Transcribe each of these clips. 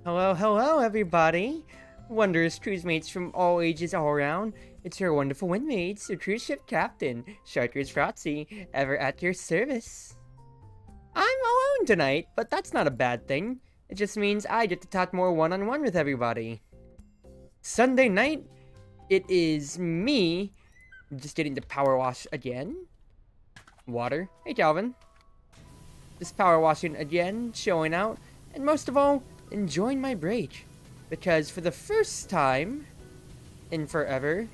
Hello, hello, everybody! Wondrous cruise mates from all ages all around. It's your wonderful windmates, your cruise ship captain, chatreuseproxy, ever at your service. I'm alone tonight, but that's not a bad thing. It just means I get to talk more one-on-one with everybody. Sunday night, it is me just getting the power wash again. Water. Hey, Calvin. Just power washing again, showing out, and most of all, enjoying my break. Because for the first time in forever,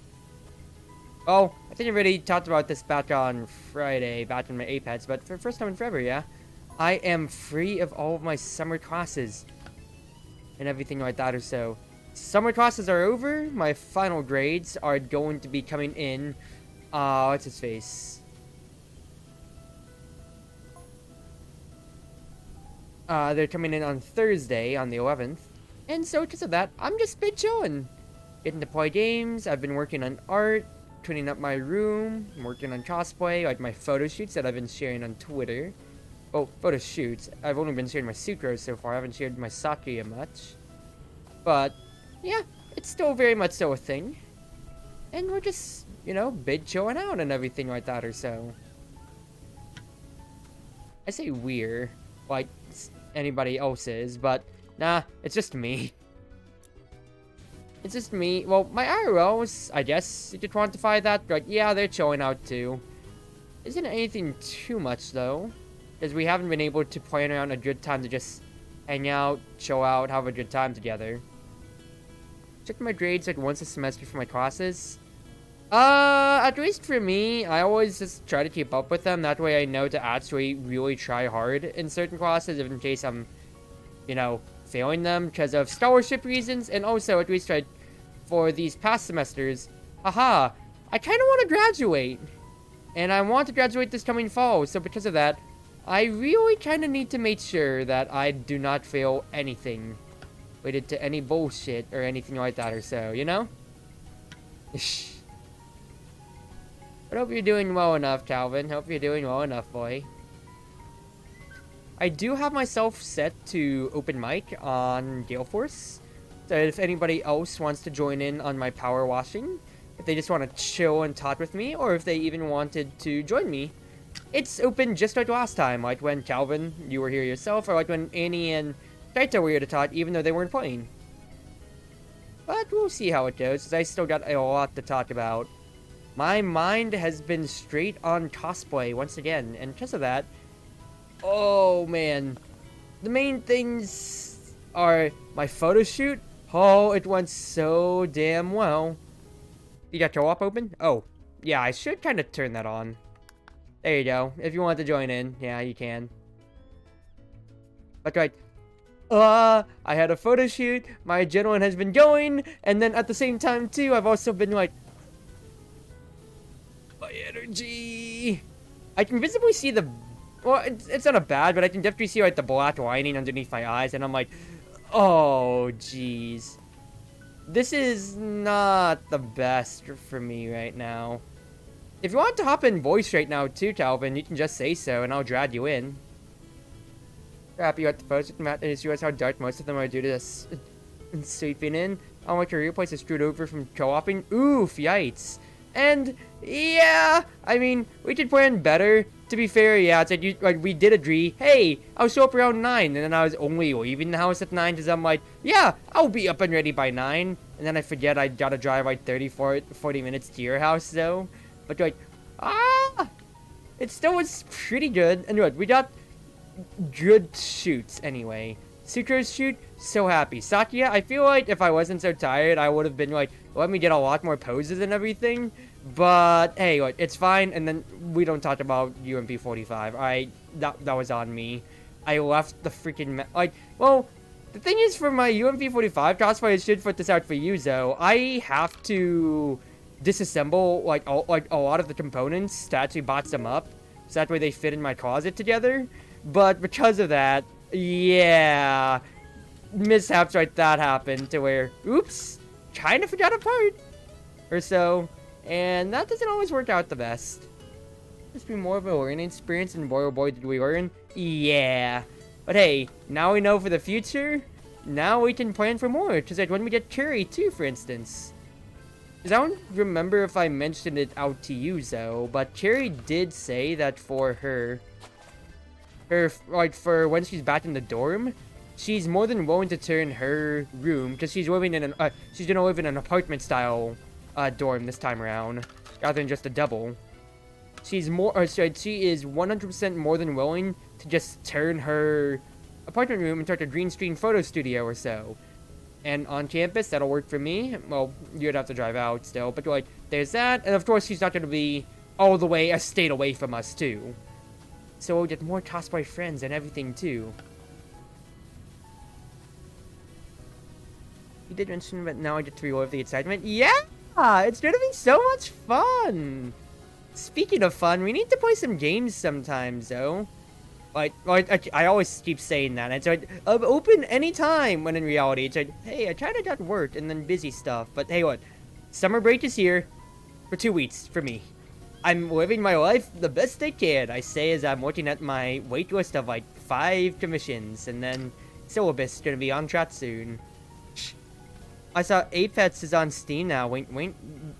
oh, I think I already talked about this back on Friday, back in my Apex, but for the first time in forever, yeah, I am free of all of my summer classes and everything like that or so. Summer classes are over, my final grades are going to be coming in, what's his face? They're coming in on Thursday, on the 11th. And so, because of that, I'm just been chilling. Getting to play games, I've been working on art, cleaning up my room, I'm working on cosplay, like my photo shoots that I've been sharing on Twitter. Oh, photo shoots. I've only been sharing my sucrose so far, I haven't shared my sake much. But, yeah, it's still very much so a thing. And we're just, big chilling out and everything like that or so. I say we're, like anybody else is, but nah, it's just me. It's just me. Well, my IRLs, I guess you could quantify that, but yeah, they're chilling out too. Isn't anything too much though, because we haven't been able to plan around a good time to just hang out, chill out, have a good time together. Check my grades like once a semester for my classes. At least for me, I always just try to keep up with them. That way I know to actually really try hard in certain classes, if in case I'm, failing them because of scholarship reasons. And also, at least for these past semesters, haha, I kind of want to graduate. And I want to graduate this coming fall. So because of that, I really kind of need to make sure that I do not fail anything related to any bullshit or anything like that or so, But hope you're doing well enough, Calvin. Hope you're doing well enough, boy. I do have myself set to open mic on Gale Force. So if anybody else wants to join in on my power washing, if they just want to chill and talk with me, or if they even wanted to join me, it's open just like last time. Like when Calvin, you were here yourself, or like when Annie and Kaito were here to talk, even though they weren't playing. But we'll see how it goes, because I still got a lot to talk about. My mind has been straight on cosplay once again, and because of that, oh man, the main things are my photo shoot. Oh, it went so damn well. You got co-op open? Oh, yeah, I should kind of turn that on. There you go. If you want to join in, yeah, you can. That's right. I had a photo shoot, my adrenaline has been going, and then at the same time too, I've also been like, my energy. I can visibly see the, well, it's not a bad, but I can definitely see like the black lining underneath my eyes, and I'm like, oh jeez, this is not the best for me right now. If you want to hop in voice right now too, Calvin, you can just say so, and I'll drag you in. Happy at the post with Matt and his realize how dark most of them are due to this sleeping in. Oh, my career place is screwed over from co-oping. Oof, yikes. And yeah, I mean, we could plan better. To be fair, yeah, it's like we did agree. Hey, I'll show up around 9, and then I was only leaving the house at 9 because I'm like, yeah, I'll be up and ready by 9. And then I forget I gotta drive like 40 minutes to your house though. But like, it still was pretty good. And look, we got good shoots anyway. Sucrose shoot, so happy. Satya, I feel like if I wasn't so tired, I would have been like, let me get a lot more poses and everything. But hey, look, it's fine. And then we don't talk about UMP 45. That was on me. I left the freaking well, the thing is, for my UMP 45 cosplay, I should put this out for you though. I have to disassemble like a lot of the components to actually box them up, so that way they fit in my closet together. But because of that, yeah, mishaps like that happened to where, oops, kind of forgot a part or so, and that doesn't always work out the best. Must be more of a learning experience, and boy oh boy did we learn. Yeah, but hey, now we know for the future. now we can plan for more, because like when we get Cherry too, for instance. Because I don't remember if I mentioned it out to you, though, but Cherry did say that for her, like, for when she's back in the dorm, she's more than willing to turn her room, because she's living in an, she's gonna live in an apartment-style, dorm this time around, rather than just a double. She's more, or sorry, she is 100% more than willing to just turn her apartment room into like a green screen photo studio or so. And on campus, that'll work for me. Well, you'd have to drive out still, but like, there's that. And of course, she's not going to be all the way a state away from us, too. So we'll get more cosplay friends and everything, too. You did mention, but now I get to relive the excitement. Yeah! It's going to be so much fun! Speaking of fun, we need to play some games sometimes, though. Like, I always keep saying that. It's like, I'm open anytime, when in reality, it's like, hey, I tried to get work and then busy stuff. But hey, what? Summer break is here for 2 weeks for me. I'm living my life the best I can. I say as I'm working at my wait list of like 5 commissions, and then syllabus is gonna be on track soon. I saw Apex is on Steam now. Wait,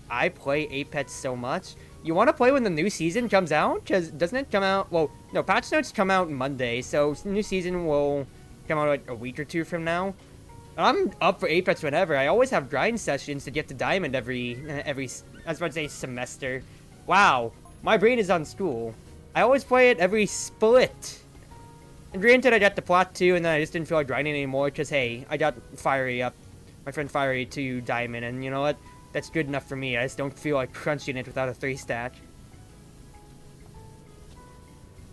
I play Apex so much. You want to play when the new season comes out? Because doesn't it come out? Well, no, patch notes come out Monday, so new season will come out like a week or 2 from now. I'm up for Apex whenever. I always have grind sessions to get to Diamond every I was about to say semester. Wow, my brain is on school. I always play it every split. And granted, I got the plot too, and then I just didn't feel like grinding anymore because, hey, I got Fiery up, my friend Fiery to Diamond, and you know what? That's good enough for me. I just don't feel like crunching it without a 3-stack.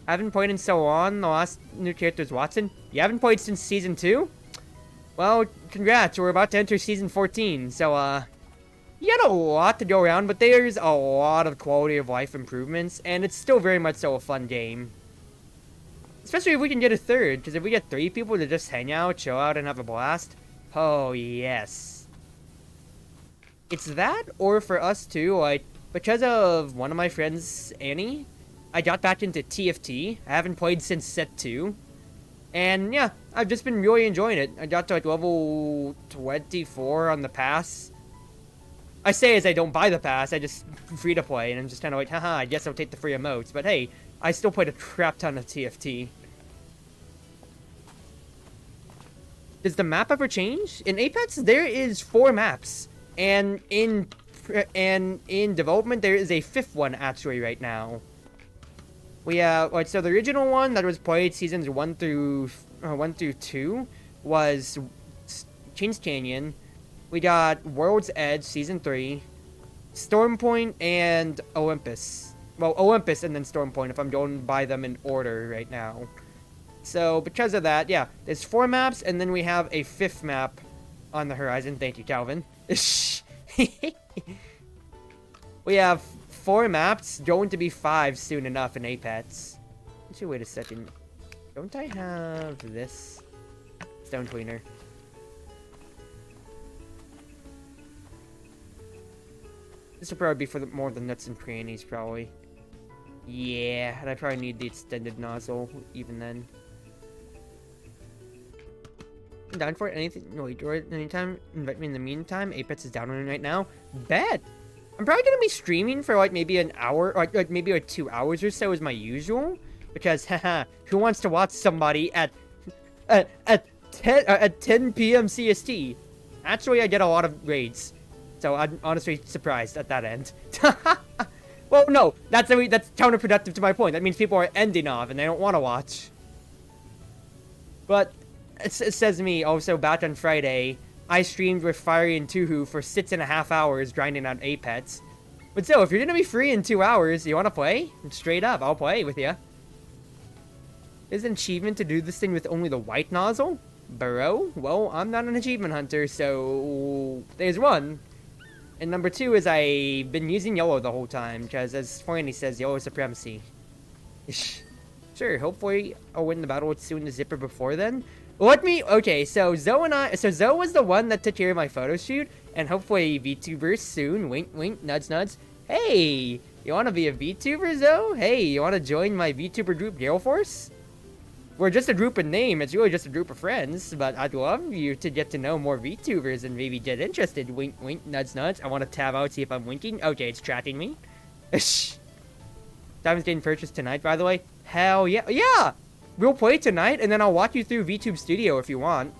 I haven't played in so long. The last new character is Watson. You haven't played since Season 2? Well, congrats. We're about to enter Season 14. So, you got a lot to go around, but there's a lot of quality of life improvements, and it's still very much so a fun game. Especially if we can get a third, because if we get 3 people to just hang out, chill out, and have a blast, oh, yes. It's that, or for us too, like, because of one of my friends, Annie, I got back into TFT. I haven't played since Set 2. And yeah, I've just been really enjoying it. I got to like level 24 on the pass. I say as I don't buy the pass, I just free to play, and I'm just kind of like, haha, I guess I'll take the free emotes. But hey, I still played a crap ton of TFT. Does the map ever change? In Apex, there is 4 maps. And in development, there is a 5th one actually right now. We have like, so the original one that was played seasons 1 through 2 was Kings Canyon. We got World's Edge season 3, Stormpoint, and Olympus. Well, Olympus and then Stormpoint if I'm going by them in order right now. So because of that, yeah, there's 4 maps, and then we have a 5th map on the horizon. Thank you, Calvin. We have 4 maps, going to be 5 soon enough in Apex. Actually, wait a second. Don't I have this? Stone Cleaner. This will probably be for more the nuts and crannies, probably. Yeah, and I probably need the extended nozzle, even then. I'm down for it. Anything? No, wait, anytime. Invite me in the meantime. Apex is down right now. Bet. I'm probably gonna be streaming for like maybe an hour, or like maybe like 2 hours or so, as my usual. Because, haha, who wants to watch somebody at 10 p.m. CST? Actually, I get a lot of raids, so I'm honestly surprised at that end. Well, no, that's counterproductive to my point. That means people are ending off and they don't want to watch. But it says me, also back on Friday, I streamed with Fiery and Tuhu for 6.5 hours grinding on Apex. But still, if you're gonna be free in 2 hours, you wanna play? Straight up, I'll play with you. Is an achievement to do this thing with only the white nozzle? Bro? Well, I'm not an achievement hunter, so there's one. And number 2 is I've been using yellow the whole time, because as Forney says, yellow is supremacy. Sure, hopefully I'll win the battle with Sue and the Zipper before then. Okay, so Zoe was the one that took care of my photo shoot, and hopefully VTuber soon, wink wink, nudge nudge. Hey, you wanna be a VTuber, Zoe? Hey, you wanna join my VTuber group, Gale Force? we're just a group in name. It's really just a group of friends. But I'd love you to get to know more VTubers and maybe get interested. Wink, wink, nudge, nudge. I want to tab out, see if I'm winking. Okay, it's tracking me. Diamond's getting purchased tonight, by the way. Hell yeah. Yeah! We'll play tonight, and then I'll walk you through VTube Studio if you want.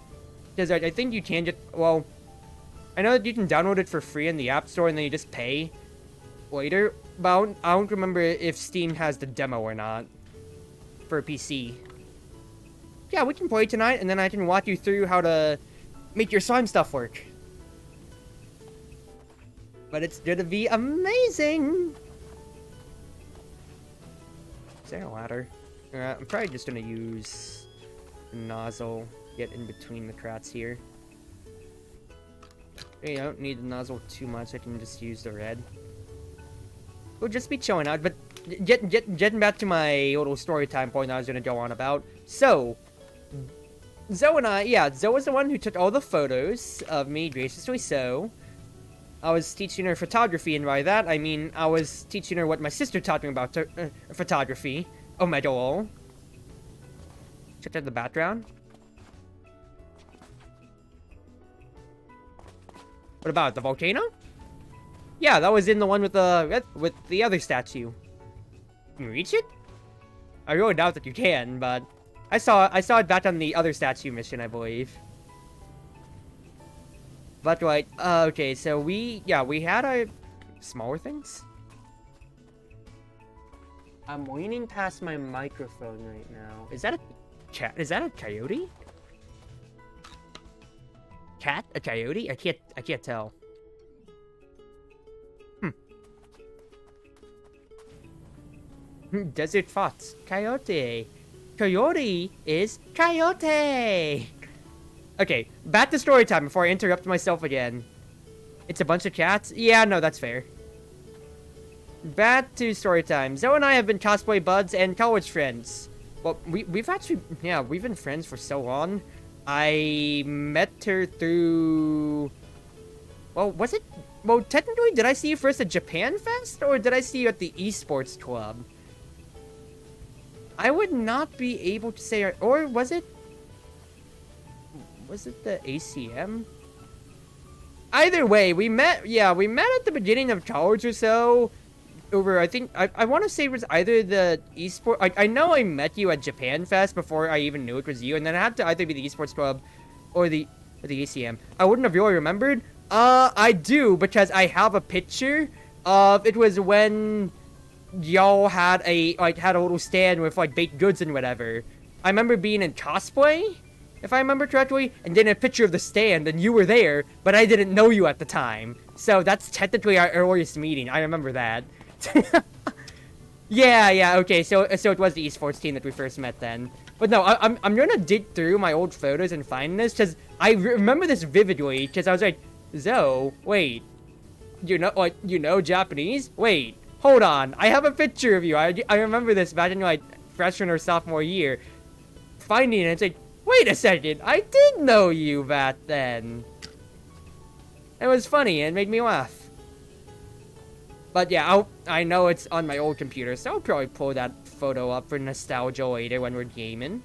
Because I think you can just... Well, I know that you can download it for free in the App Store, and then you just pay later. But I don't remember if Steam has the demo or not for a PC. Yeah, we can play tonight, and then I can walk you through how to make your slime stuff work. But it's gonna be amazing! Is there a ladder? I'm probably just gonna use a nozzle, get in between the crats here. Hey, I don't need the nozzle too much, I can just use the red. We'll just be chilling out, but getting back to my little story time point I was gonna go on about. So, Zoe and I, yeah, Zoe was the one who took all the photos of me, graciously so. I was teaching her photography, and by that, I mean I was teaching her what my sister taught me about photography. Oh my god. Check out the background. What about the volcano? Yeah, that was in the one with the other statue. Can you reach it? I really doubt that you can, but I saw it back on the other statue mission, I believe. But right, okay, so we had our smaller things. I'm leaning past my microphone right now. Is that a cat? Is that a coyote? Cat? A coyote? I can't tell. Desert Fox. Coyote. Coyote is coyote! Okay, back to story time before I interrupt myself again. It's a bunch of cats? Yeah, no, that's fair. Back to story time. Zoe and I have been cosplay buds and college friends. Well, we've actually, yeah, we've been friends for so long. I met her through... Well, was it... Well, technically, did I see you first at Japan Fest? Or did I see you at the esports club? I would not be able to say... Or was it... Was it the ACM? Either way, we met at the beginning of college or so. Over, I think, I want to say it was either the esports... I know I met you at Japan Fest before I even knew it was you, and then it had to either be the esports club or the ACM. I wouldn't have really remembered. I do, because I have a picture of, it was when y'all had a little stand with, like, baked goods and whatever. I remember being in cosplay, if I remember correctly, and then a picture of the stand, and you were there, but I didn't know you at the time. So that's technically our earliest meeting. I remember that. yeah, okay, so it was the esports team that we first met then. But no, I'm gonna dig through my old photos and find this, because I remember this vividly, because I was like, Zoe, wait, you know Japanese? Wait, hold on, I have a picture of you. I remember this back in, like, freshman or sophomore year. Finding it, it's like, wait a second, I did know you back then. It was funny, and made me laugh. But yeah, I know it's on my old computer, so I'll probably pull that photo up for nostalgia later when we're gaming.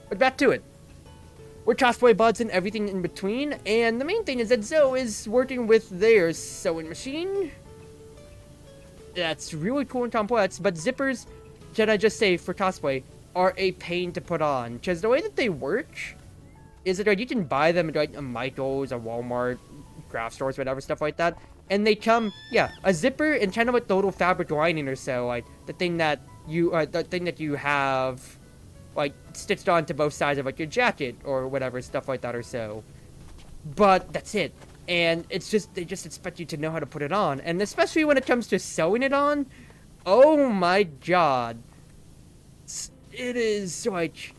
But back to it. We're cosplay buds and everything in between, and the main thing is that Zoe is working with their sewing machine. That's really cool and complex, but zippers, can I just say, for cosplay, are a pain to put on. Because the way that they work is that, like, you can buy them at, like, a Michael's, a Walmart, craft stores, whatever, stuff like that. And they come, yeah, a zipper and kind of like the little fabric lining or so, like the thing that you have, like, stitched onto both sides of, like, your jacket or whatever, stuff like that or so. But that's it. And it's just, they just expect you to know how to put it on. And especially when it comes to sewing it on, oh my god. It is, like,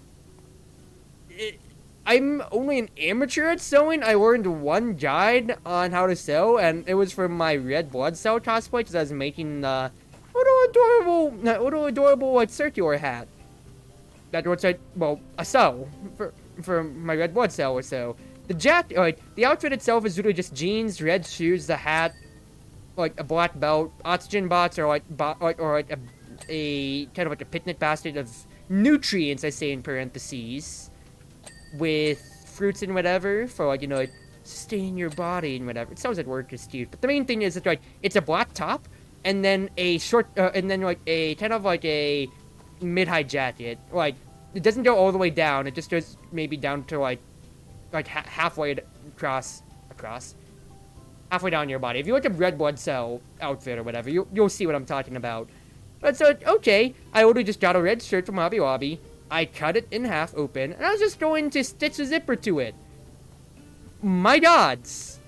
I'm only an amateur at sewing. I learned one guide on how to sew, and it was from my Red Blood Cell cosplay, because I was making the little adorable, like, circular hat. That was, like, well, a sew for my Red Blood Cell or so. The outfit itself is really just jeans, red shoes, the hat, like a black belt, oxygen box, or a kind of like a picnic basket of nutrients, I say in parentheses, with fruits and whatever for like, like sustain your body and whatever. It sounds like work is cute, but the main thing is that like it's a black top and then a short and then like a kind of like a mid-high jacket. Like it doesn't go all the way down. It just goes maybe down to like halfway across halfway down your body. If you look at red blood cell outfit or whatever, you'll see what I'm talking about. But so okay, I already just got a red shirt from Hobby Lobby. I cut it in half open, and I was just going to stitch a zipper to it. My gods,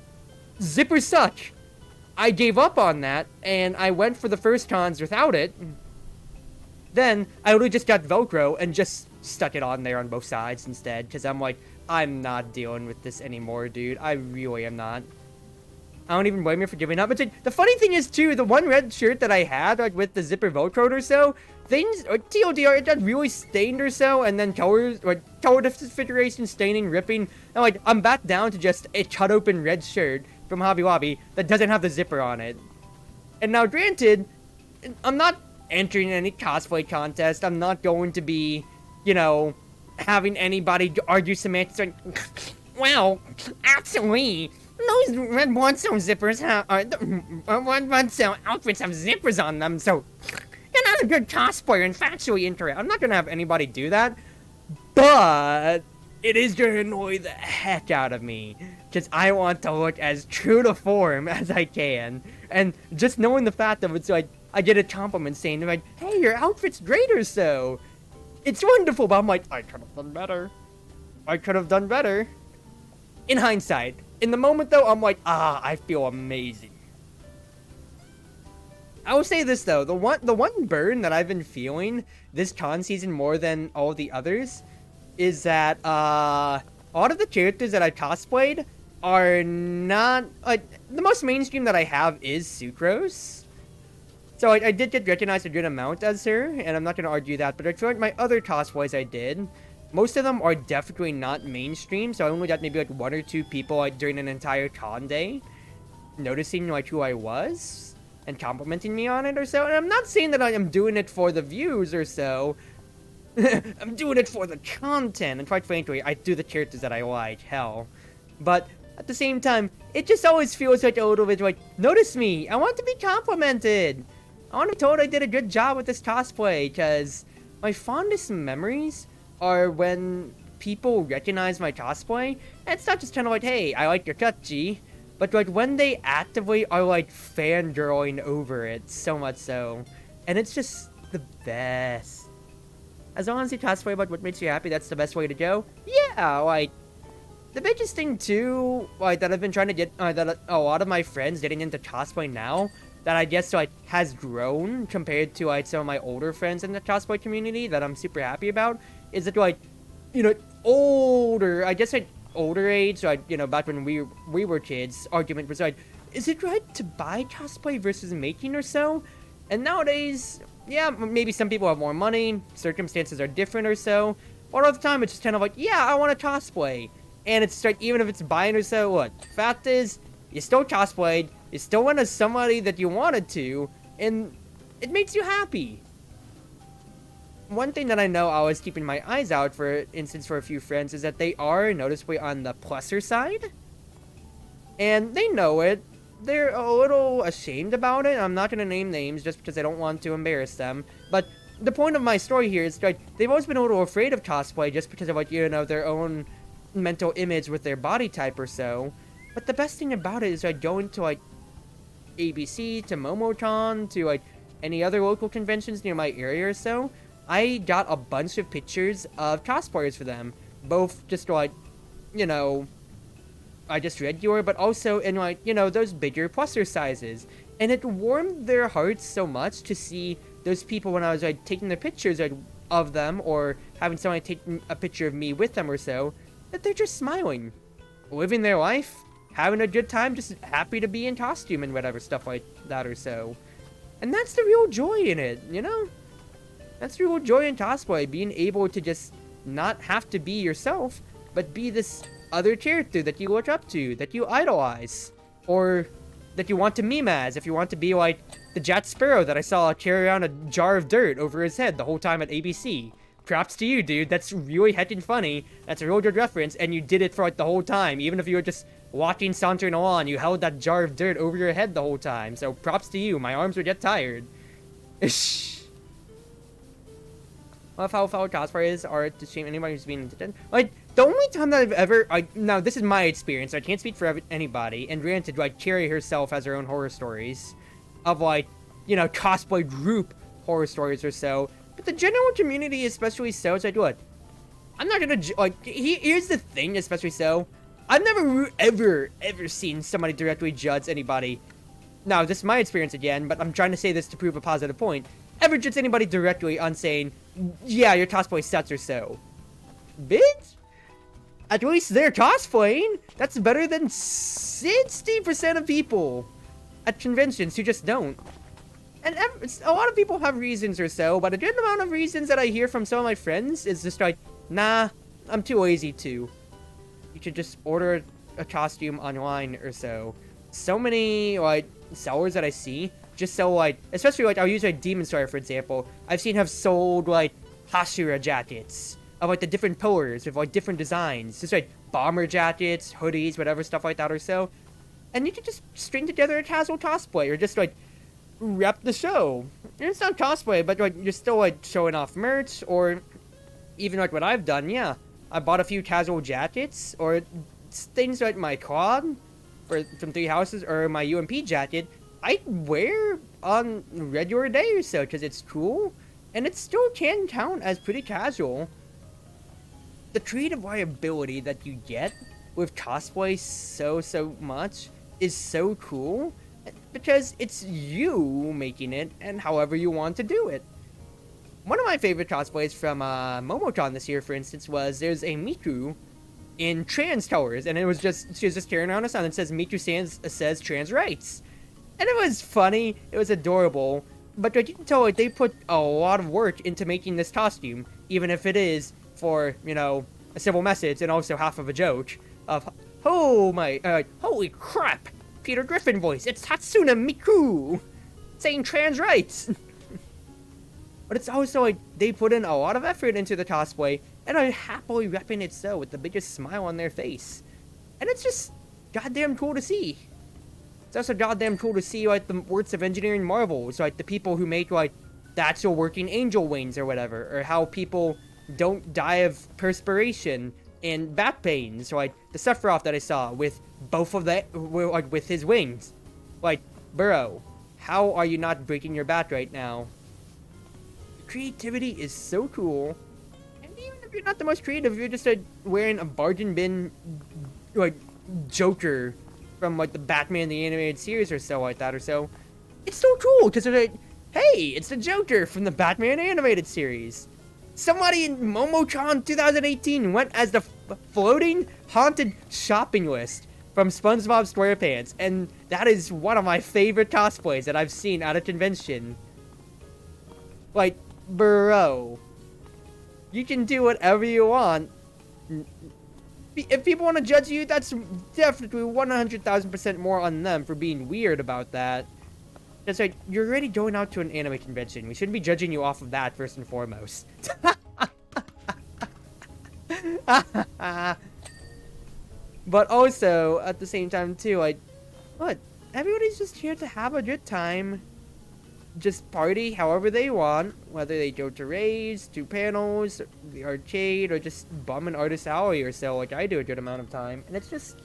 zippers suck. I gave up on that, and I went for the first cons without it. Then, I literally just got Velcro and just stuck it on there on both sides instead, because I'm like, I'm not dealing with this anymore, dude. I really am not. I don't even blame you for giving up. But the funny thing is, too, the one red shirt that I had, like, with the zipper Velcroed or so, things, or TLDR, it got really stained or so, and then color disfiguration, staining, ripping, and, like, I'm back down to just a cut-open red shirt from Hobby Lobby that doesn't have the zipper on it. And now, granted, I'm not entering any cosplay contest. I'm not going to be, having anybody argue semantics like, well, actually, those red blood cell zippers have, red blood cell outfits have zippers on them, so you're not a good cosplayer and factually incorrect. I'm not gonna have anybody do that, but it is gonna annoy the heck out of me, because I want to look as true to form as I can, and just knowing the fact of it's like, I get a compliment saying, like, hey, your outfit's great or so. It's wonderful, but I'm like, I could have done better. I could have done better. In hindsight. In the moment, though, I'm like, I feel amazing. I will say this, though. The one burn that I've been feeling this con season more than all the others is that, a lot of the characters that I cosplayed are not, like, the most mainstream that I have is Sucrose. So I did get recognized a good amount as her, and I'm not going to argue that, but I feel like my other cosplays I did, most of them are definitely not mainstream, so I only got maybe like 1 or 2 people like during an entire con day noticing like who I was and complimenting me on it or so. And I'm not saying that I am doing it for the views or so. I'm doing it for the content, and quite frankly, I do the characters that I like, hell. But at the same time, it just always feels like a little bit like, notice me, I want to be complimented. I want to be told I did a good job with this cosplay, because my fondest memories are when people recognize my cosplay, and it's not just kind of like, hey, I like your cut, G, but like when they actively are like fangirling over it, so much so, and it's just the best. As long as you cosplay about what makes you happy, that's the best way to go. Yeah, like, the biggest thing too, like, that I've been trying to get, that a lot of my friends getting into cosplay now, that I guess, like, has grown compared to, like, some of my older friends in the cosplay community that I'm super happy about, is that, like, older, I guess, like, older age, like, back when we were kids, argument was, like, is it right to buy cosplay versus making or so? And nowadays, yeah, maybe some people have more money, circumstances are different or so, but all the time it's just kind of like, yeah, I want to cosplay. And it's like, even if it's buying or so, what? Fact is, you still cosplayed, you still went as somebody that you wanted to, and it makes you happy. One thing that I know I was keeping my eyes out for instance for a few friends is that they are noticeably on the pluser side. And they know it. They're a little ashamed about it. I'm not going to name names just because I don't want to embarrass them. But the point of my story here is like, they've always been a little afraid of cosplay just because of like, their own mental image with their body type or so. But the best thing about it is like going to like ABC, to MomoCon, to like any other local conventions near my area or so, I got a bunch of pictures of cosplayers for them. Both just like, I just regular, but also in like, those bigger pluser sizes. And it warmed their hearts so much to see those people when I was like taking the pictures of them or having someone take a picture of me with them or so, that they're just smiling, living their life, having a good time, just happy to be in costume and whatever stuff like that or so. And that's the real joy in it, That's the real joy in cosplay, being able to just not have to be yourself, but be this other character that you look up to, that you idolize, or that you want to meme as, if you want to be like the Jack Sparrow that I saw carry around a jar of dirt over his head the whole time at ABC. props to you, dude. That's really heckin' funny. That's a real good reference, and you did it for like the whole time. Even if you were just walking, sauntering along, you held that jar of dirt over your head the whole time. So props to you. My arms would get tired. Love how fellow cosplayers are to shame anybody who's being intended. Like, the only time that I've ever, now this is my experience, so I can't speak for anybody, and granted, like, Cherry herself has her own horror stories of, like, you know, cosplay group horror stories or so, but the general community, especially so, it's like, what? I'm not gonna, like, here's the thing, especially so, I've never ever seen somebody directly judge anybody. Now, this is my experience again, but I'm trying to say this to prove a positive point. Ever judge anybody directly on saying, yeah, your cosplay sucks or so. Bitch? At least they're cosplaying. That's better than 60% of people at conventions who just don't. And a lot of people have reasons or so, but a good amount of reasons that I hear from some of my friends is just like, nah, I'm too lazy to. You should just order a costume online or so. So many, like, sellers that I see just sell, like, especially, like, I'll use, like, Demon Slayer, for example. I've seen have sold, like, Hashira jackets of, like, the different pillars with, like, different designs. Just, like, bomber jackets, hoodies, whatever, stuff like that or so. And you can just string together a casual cosplay or just, like, rep the show. And it's not cosplay, but, like, you're still, like, showing off merch or even, like, what I've done, yeah. I bought a few casual jackets or things like my quad from Three Houses or my UMP jacket. I wear on regular day or so because it's cool and it still can count as pretty casual. The creative liability that you get with cosplay so much is so cool because it's you making it and however you want to do it. One of my favorite cosplays from MomoCon this year, for instance, was there's a Miku in trans colors, and she was just carrying around a sign that says Miku says trans rights. And it was funny, it was adorable, but you can tell, like, they put a lot of work into making this costume, even if it is for, you know, a civil message and also half of a joke of, oh my, holy crap, Peter Griffin voice, it's Hatsune Miku saying trans rights. But it's also, like, they put in a lot of effort into the cosplay, and are happily repping it so with the biggest smile on their face. And it's just goddamn cool to see. It's also goddamn cool to see, like, the works of engineering marvels, like the people who make, like, the actual working angel wings or whatever, or how people don't die of perspiration and back pain. So, like, the Sephiroth that I saw with both of the, like, with his wings. Like, bro, how are you not breaking your back right now? Creativity is so cool, and even if you're not the most creative, you're just wearing a bargain bin, like, Joker from, like, the Batman the Animated Series or so like that or so, it's so cool because they're like, hey, it's the Joker from the Batman Animated Series. Somebody in MomoCon 2018 went as the floating haunted shopping list from SpongeBob SquarePants, and that is one of my favorite cosplays that I've seen at a convention. Like, bro, you can do whatever you want. If people want to judge you, that's definitely 100,000% more on them for being weird about that. It's like, you're already going out to an anime convention. We shouldn't be judging you off of that first and foremost. But also, at the same time too, like, what? Everybody's just here to have a good time. Just party however they want, whether they go to raves, to panels, the arcade, or just bum an artist alley or so, like I do a good amount of time. And it's just,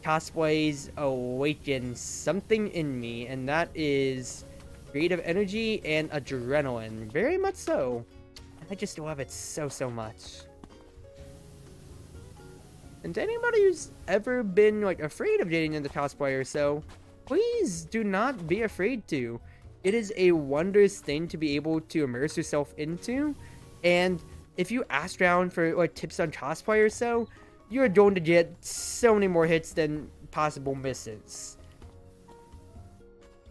cosplays awaken something in me, and that is creative energy and adrenaline. Very much so. I just love it so much. And to anybody who's ever been, like, afraid of getting into cosplay or so, please do not be afraid to. It is a wondrous thing to be able to immerse yourself into, and if you ask around for, like, tips on cosplay or so, you're going to get so many more hits than possible misses.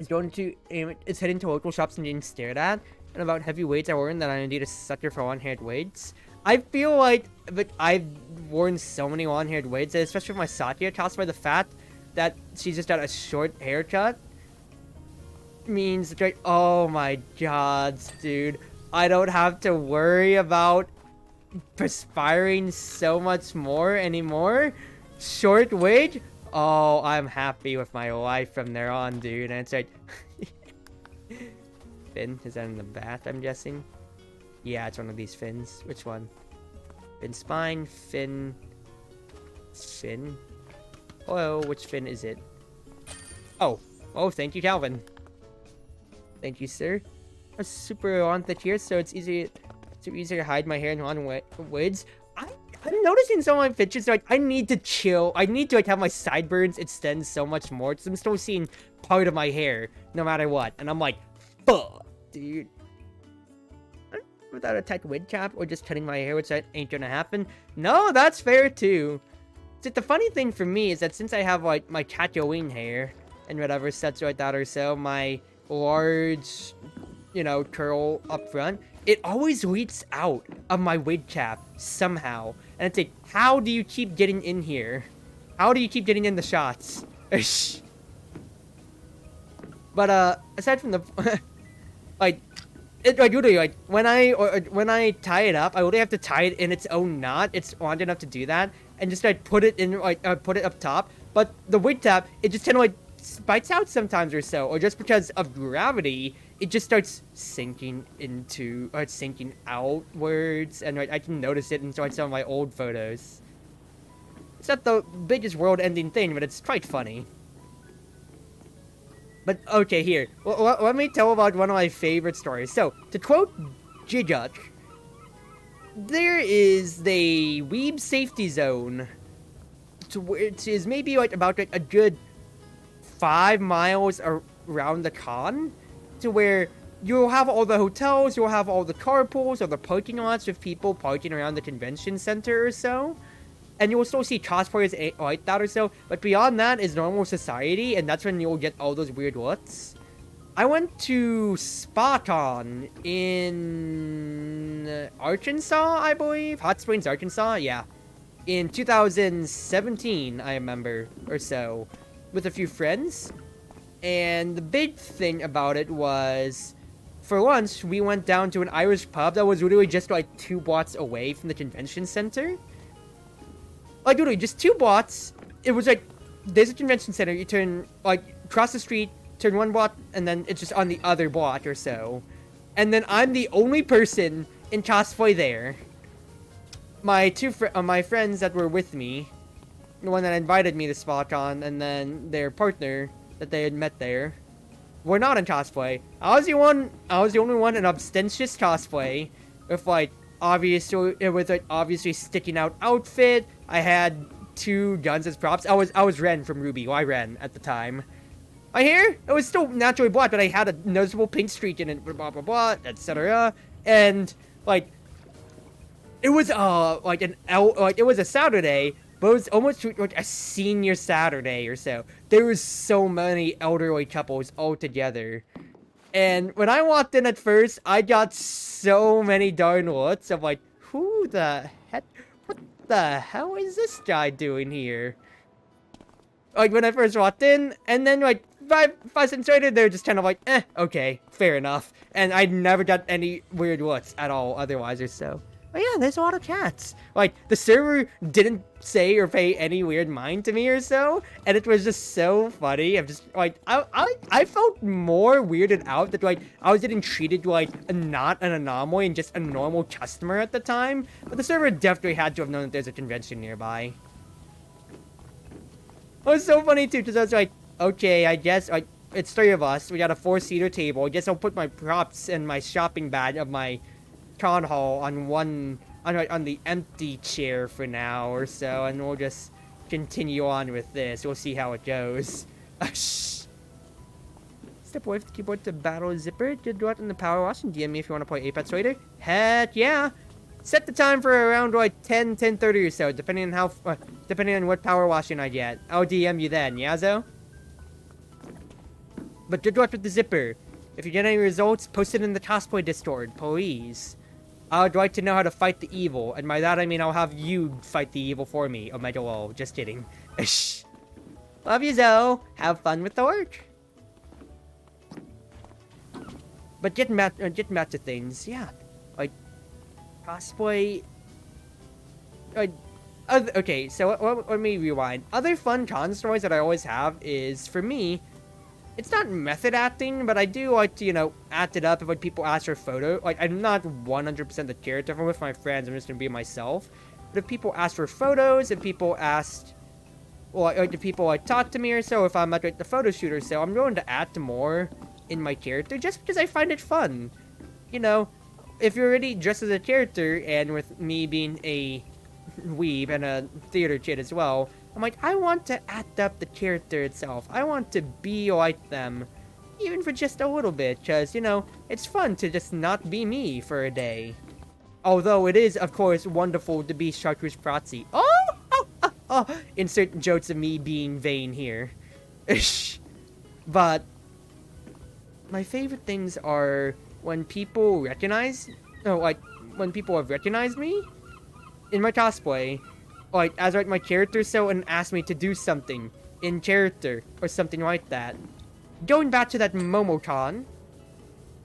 It's heading to local shops and getting stared at, and about heavy weights I learned that I'm indeed a sucker for long-haired weights. I feel like, but I've worn so many long-haired weights, especially with my Satya cosplay, the fact that she just got a short haircut means, like, oh my god, dude. I don't have to worry about perspiring so much more anymore. Short wage? Oh, I'm happy with my life from there on, dude. And it's like... Fin? Is that in the bath, I'm guessing? Yeah, it's one of these fins. Which one? Fin spine, fin... Fin? Hello, which fin is it? Oh. Oh, thank you, Calvin. Thank you, sir. A super on the here, so it's easier to hide my hair in on wigs. I'm noticing some of my pictures, like, I need to chill. I need to, like, have my sideburns extend so much more, because I'm still seeing part of my hair, no matter what. And I'm like, fuck, dude. Without a tight wig cap, or just cutting my hair, which that ain't gonna happen. No, that's fair, too. So the funny thing for me is that since I have, like, my Tatooine hair, and whatever such like that or so, my large, you know, curl up front, it always leaks out of my wig cap somehow. And it's like, how do you keep getting in here? How do you keep getting in the shots? But aside from the like literally, like when I tie it up, I only have to tie it in its own knot. It's long enough to do that, and just like put it in, like put it up top. But the wig cap, it just kind of like spikes out sometimes or so, or just because of gravity, it just starts sinking into, or sinking outwards, and I can notice it in some of my old photos. It's not the biggest world-ending thing, but it's quite funny. But, okay, here. Let me tell about one of my favorite stories. So, to quote Jijut, there is the Weeb Safety Zone, which is maybe like about like a good 5 miles around the con, to where you'll have all the hotels, you'll have all the carpools, or the parking lots with people parking around the convention center or so. And you'll still see cosplayers like that or so, but beyond that is normal society, and that's when you'll get all those weird looks. I went to SpaCon in Arkansas, I believe? Hot Springs, Arkansas? Yeah. In 2017, I remember, or so, with a few friends. And the big thing about it was, for lunch, we went down to an Irish pub that was literally just like 2 blocks away from the convention center. Like, literally, just 2 blocks. It was like, there's a convention center, you turn, like, cross the street, turn 1 block, and then it's just on the other block or so. And then I'm the only person in cosplay there. My my friends that were with me, the one that invited me to SpaCon, and then their partner that they had met there, were not in cosplay. I was the only one in ostentatious cosplay, with like obviously sticking out outfit. I had 2 guns as props. I was Ren from Ruby. Why Ren at the time? My hair, it was still naturally black, but I had a noticeable pink streak in it, blah blah blah, etc. And like, it was it was a Saturday, but it was almost like a senior Saturday or so. There was so many elderly couples all together. And when I walked in at first, I got so many darn looks of like, who the heck? What the hell is this guy doing here? Like, when I first walked in, and then like, 5 seconds later, they're just kind of like, okay, fair enough. And I never got any weird looks at all otherwise or so. But yeah, there's a lot of cats. Like, the server didn't say or pay any weird mind to me or so, and it was just so funny. I'm just, like, I felt more weirded out that, like, I was getting treated like not an anomaly and just a normal customer at the time. But the server definitely had to have known that there's a convention nearby. It was so funny, too, because I was like, okay, I guess, like, it's 3 of us. We got a 4-seater table. I guess I'll put my props and my shopping bag of my con hall on the empty chair for now or so, and we'll just continue on with this. We'll see how it goes. Step away from the keyboard to battle Zipper. Good luck in the Powerwash, and DM me if you want to play Apex later. Heck yeah! Set the time for around like 10:30 or so, depending on what Powerwashing I get. I'll DM you then, Yazo? But good luck with the Zipper. If you get any results, post it in the cosplay Discord, please. I would like to know how to fight the evil, and by that I mean I'll have you fight the evil for me. Omega lol, just kidding. Love you, Zoe. Have fun with the work. But getting back to things, yeah, like cosplay. Like, okay, so let me rewind. Other fun con stories that I always have is, for me, it's not method acting, but I do like to, act it up if like people ask for a photo. Like, I'm not 100% the character. If I'm with my friends, I'm just gonna be myself. But if people ask for photos, if people asked, well, like, if people like talk to me or so, if I'm at like the photo shoot or so, I'm going to act more in my character just because I find it fun. You know, if you're already dressed as a character, and with me being a weeb and a theater kid as well, I'm like, I want to act up the character itself. I want to be like them, even for just a little bit, because, it's fun to just not be me for a day. Although it is, of course, wonderful to be chatreuseproxy. Oh! Insert jokes of me being vain here. But my favorite things are when people when people have recognized me in my cosplay, like, as like my character, so, and asked me to do something in character, or something like that. Going back to that MomoCon,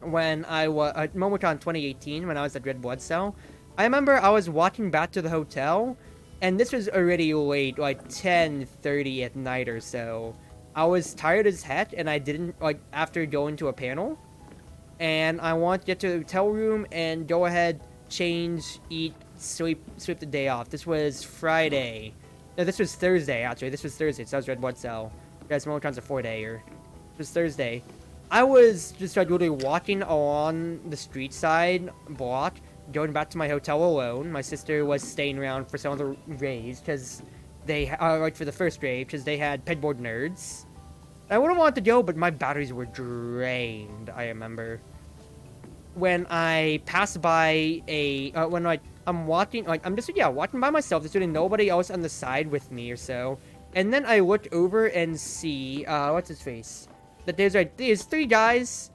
when I was, MomoCon 2018, when I was at Red Blood Cell, I remember I was walking back to the hotel, and this was already late, like 10:30 at night or so. I was tired as heck, and I didn't, like, after going to a panel, and I wanted to get to the hotel room and go ahead, change, eat, sweep the day off. This was Friday. No, this was Thursday, actually. This was Thursday, so that was Red Blood Cell. Guys, MomoCon's a 4-dayer. It was Thursday. I was just like literally walking along the street side block, going back to my hotel alone. My sister was staying around for some of the raves, because they, like for the first rave, because they had pegboard nerds. I would have wanted to go, but my batteries were drained, I remember. When I passed by I'm walking, like, I'm just, walking by myself, there's really nobody else on the side with me or so. And then I look over and see, what's his face? That there's 3 guys,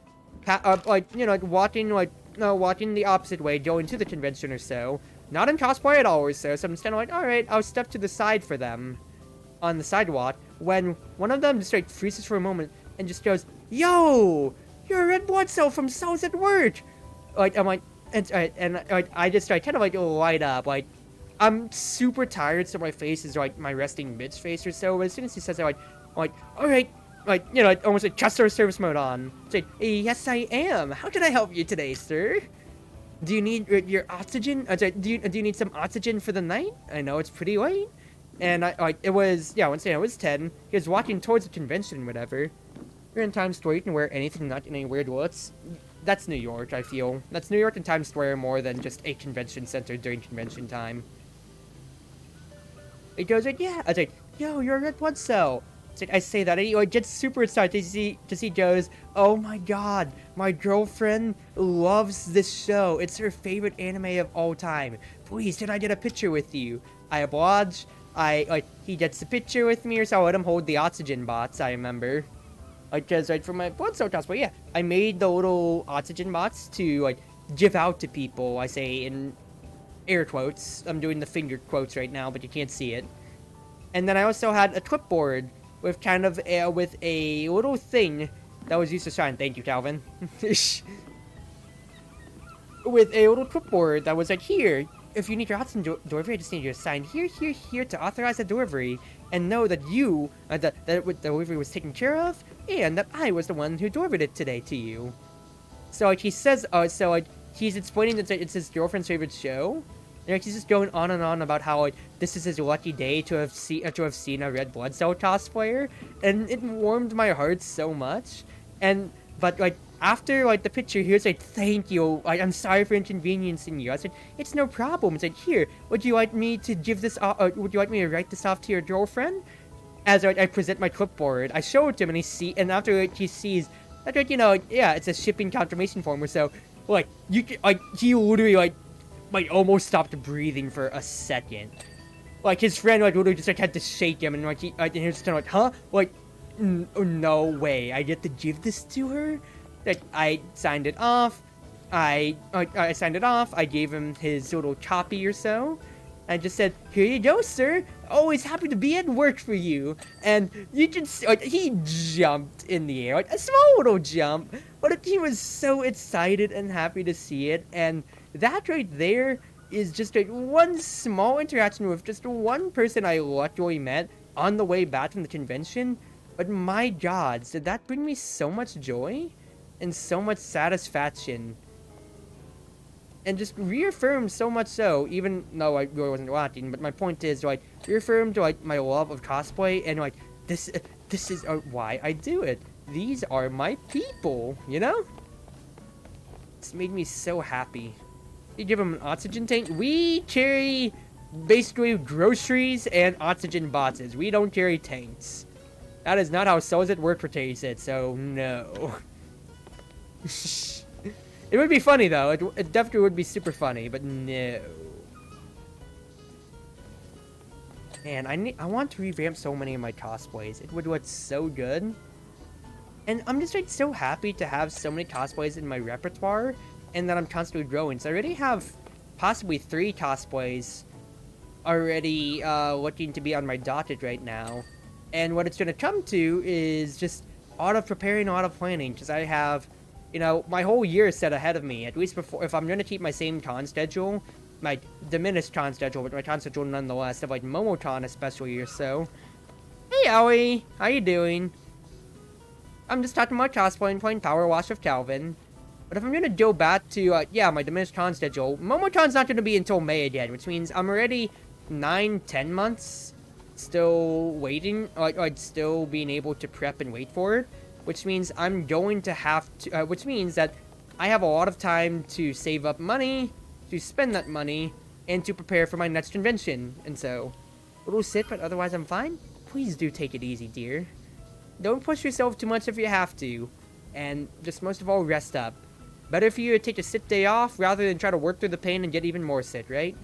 walking the opposite way, going to the convention or so. Not in cosplay at all or so, so I'm just kind of like, alright, I'll step to the side for them on the sidewalk, when one of them just, like, freezes for a moment and just goes, "Yo! You're a Red Blood Cell from Cells at Work!" Like, I'm like, and I just, like, kind of, like, light up, like, I'm super tired, so my face is, like, my resting bitch face or so, but as soon as he says that, like, alright, like, almost like customer service mode on. It's like, "Yes, I am. How can I help you today, sir? Do you need your oxygen? Do you need some oxygen for the night? I know it's pretty late." And it was, once again, it was 10. He was walking towards the convention, whatever. You're in Times Square, you can wear anything, not any weird looks. That's New York, I feel. That's New York and Times Square more than just a convention center during convention time. It goes like, yeah. I was like, "Yo, you're a Red Blood Cell." It's like, I say that, and he gets super excited to see goes, "Oh my god, my girlfriend loves this show. It's her favorite anime of all time. Please, can I get a picture with you?" I oblige. He gets the picture with me or so. I let him hold the oxygen bots, I remember. Because, for my Blood Cell cosplay, yeah, I made the little oxygen bots to, give out to people, I say in air quotes. I'm doing the finger quotes right now, but you can't see it. And then I also had a clipboard with kind of with a little thing that was used to shine. Thank you, Calvin. With a little clipboard that was like, "Here, if you need your oxygen delivery, I just need you to sign here, here, here to authorize the delivery, and know that you, that the delivery was taken care of, and that I was the one who delivered it today to you." So, he says, he's explaining that it's his girlfriend's favorite show. And, he's just going on and on about how, this is his lucky day to have seen a Red Blood Cell cosplayer. And it warmed my heart so much. But, after, the picture, he was like, "Thank you, I'm sorry for inconveniencing you." I said, "It's no problem." It's like, "Here, would you like me to give this, would you like me to write this off to your girlfriend?" As I present my clipboard, I show it to him, and after he sees, it's a shipping confirmation form or so, he literally, almost stopped breathing for a second. His friend, literally just, had to shake him, and, he was kind of "Huh? No way, I get to give this to her?" I signed it off. I signed it off. I gave him his little copy or so. I just said, "Here you go, sir. Always happy to be at work for you." And you can see, like, he jumped in the air, like a small little jump, but he was so excited and happy to see it. And that right there is just like one small interaction with just one person I luckily met on the way back from the convention. But my God, did that bring me so much joy and so much satisfaction? And just reaffirmed so much so, even though I really wasn't watching, but my point is, like, reaffirmed, like, my love of cosplay, and, like, this is why I do it. These are my people, you know? It's made me so happy. You give them an oxygen tank? We carry, basically, groceries and oxygen boxes. We don't carry tanks. That is not how Soul's at Work portrays it, so no. It would be funny, though. It definitely would be super funny, but no. Man, I want to revamp so many of my cosplays. It would look so good. And I'm just, like, so happy to have so many cosplays in my repertoire, and that I'm constantly growing. So I already have possibly 3 cosplays already looking to be on my docket right now. And what it's going to come to is just a lot of preparing, a lot of planning, because I have... You know, my whole year is set ahead of me, at least before, if I'm going to keep my same con schedule, my diminished con schedule, but my con schedule nonetheless, of like MomoCon especially or so. Hey, Aoi, how you doing? I'm just talking about cosplay and playing Powerwash of Calvin. But if I'm going to go back to, yeah, my diminished con schedule, MomoCon's not going to be until May again, which means I'm already 9-10 months still waiting, like still being able to prep and wait for it. Which means I'm going to have to, which means that I have a lot of time to save up money, to spend that money, and to prepare for my next convention. And so, a little sick, but otherwise I'm fine. Please do take it easy, dear. Don't push yourself too much if you have to. And just most of all, rest up. Better for you to take a sick day off rather than try to work through the pain and get even more sick, right?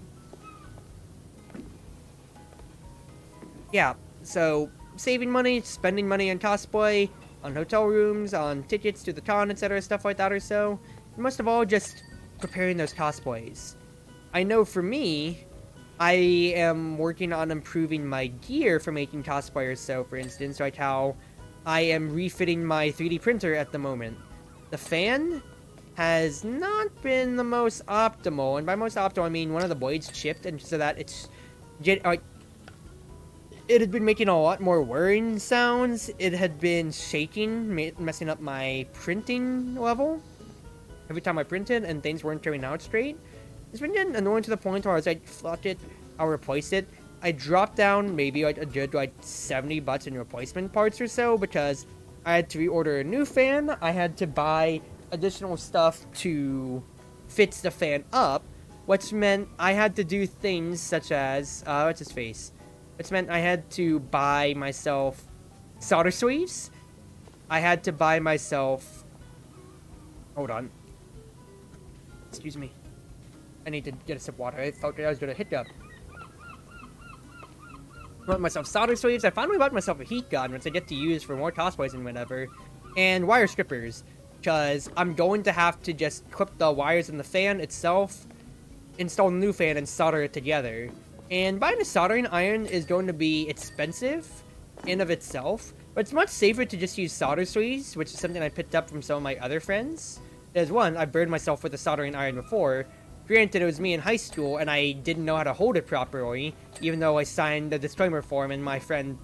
Yeah, so saving money, spending money on cosplay, on hotel rooms, on tickets to the con, etc., stuff like that or so. And most of all, just preparing those cosplays. I know for me, I am working on improving my gear for making cosplayers, so for instance, like how I am refitting my 3D printer at the moment. The fan has not been the most optimal, and by most optimal I mean one of the blades chipped, and so that it's it had been making a lot more whirring sounds. It had been shaking, messing up my printing level every time I printed, and things weren't turning out straight. It's been getting annoying to the point where I was like, fuck it, I'll replace it. I dropped down maybe like a good like $70 in replacement parts or so, because I had to reorder a new fan. I had to buy additional stuff to fix the fan up, which meant I had to do things such as, what's his face? Which meant I had to buy myself solder sleeves. I had to buy myself... Hold on. Excuse me. I need to get a sip of water. I felt like I was going to hiccup. I bought myself solder sleeves. I finally bought myself a heat gun, which I get to use for more cosplays and whatever. And wire strippers. Because I'm going to have to just clip the wires in the fan itself, install a new fan, and solder it together. And buying a soldering iron is going to be expensive in of itself, but it's much safer to just use solder sleeves, which is something I picked up from some of my other friends. There's one, I burned myself with a soldering iron before. Granted, it was me in high school, and I didn't know how to hold it properly, even though I signed the disclaimer form, and my friend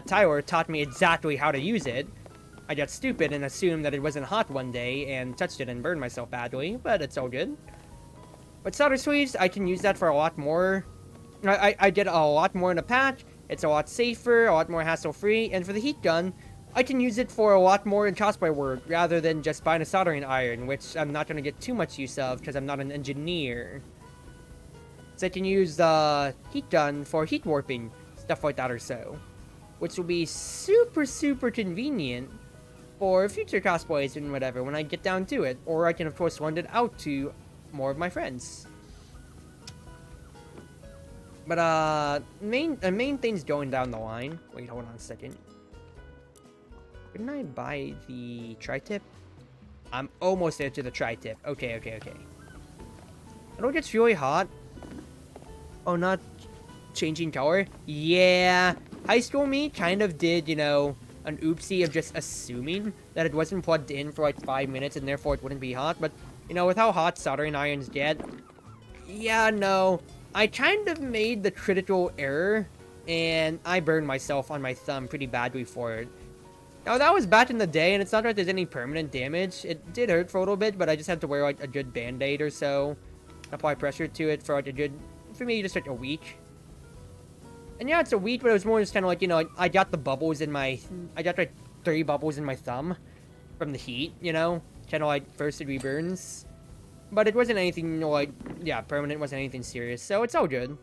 Tyler taught me exactly how to use it. I got stupid and assumed that it wasn't hot one day, and touched it and burned myself badly, but it's all good. But solder sleeves, I can use that for a lot more. I get a lot more in a pack, it's a lot safer, a lot more hassle-free, and for the heat gun, I can use it for a lot more in cosplay work, rather than just buying a soldering iron, which I'm not going to get too much use of, because I'm not an engineer. So I can use the heat gun for heat warping, stuff like that or so. Which will be super, super convenient for future cosplays and whatever, when I get down to it. Or I can, of course, lend it out to more of my friends. But, main things going down the line. Wait, hold on a second. Didn't I buy the tri-tip? I'm almost there to the tri-tip. Okay. I know it gets really hot. Oh, not changing color? Yeah. High school me kind of did, you know, an oopsie of just assuming that it wasn't plugged in for like 5 minutes and therefore it wouldn't be hot. But, you know, with how hot soldering irons get, yeah, no. I kind of made the critical error and I burned myself on my thumb pretty badly for it. Now, that was back in the day, and it's not like there's any permanent damage. It did hurt for a little bit, but I just had to wear, like, a good band-aid or so. Apply pressure to it for, like, a good... For me, just, like, a week. And yeah, it's a week, but it was more just kind of like, you know, I got the bubbles in my... I got, like, 3 bubbles in my thumb from the heat, you know? Kind of, like, first-degree burns. But it wasn't anything, like... Yeah, permanent. Wasn't anything serious, so it's all good.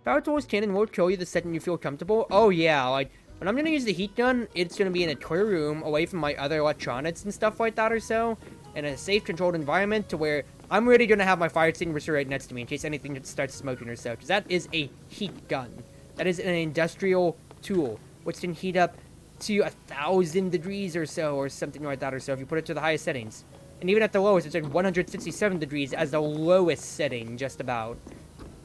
Power tools can and will kill you the second you feel comfortable. Oh, yeah, like... When I'm going to use the heat gun, it's going to be in a clear room away from my other electronics and stuff like that or so. In a safe, controlled environment to where I'm really going to have my fire extinguisher right next to me in case anything starts smoking or so. Because that is a heat gun. That is an industrial tool, which can heat up to 1,000 degrees or so, or something like that or so, if you put it to the highest settings. And even at the lowest, it's like 167 degrees as the lowest setting, just about.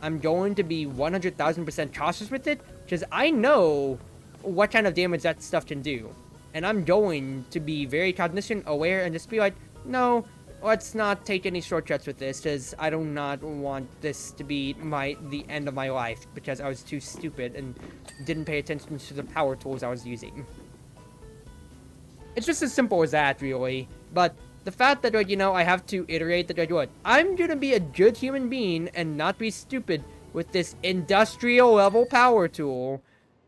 I'm going to be 100,000% cautious with it, because I know what kind of damage that stuff can do. And I'm going to be very cognizant, aware, and just be like, no, let's not take any shortcuts with this, because I do not want this to be the end of my life, because I was too stupid and didn't pay attention to the power tools I was using. It's just as simple as that, really. But the fact that, like, you know, I have to iterate that, like, what, I'm gonna be a good human being and not be stupid with this industrial level power tool,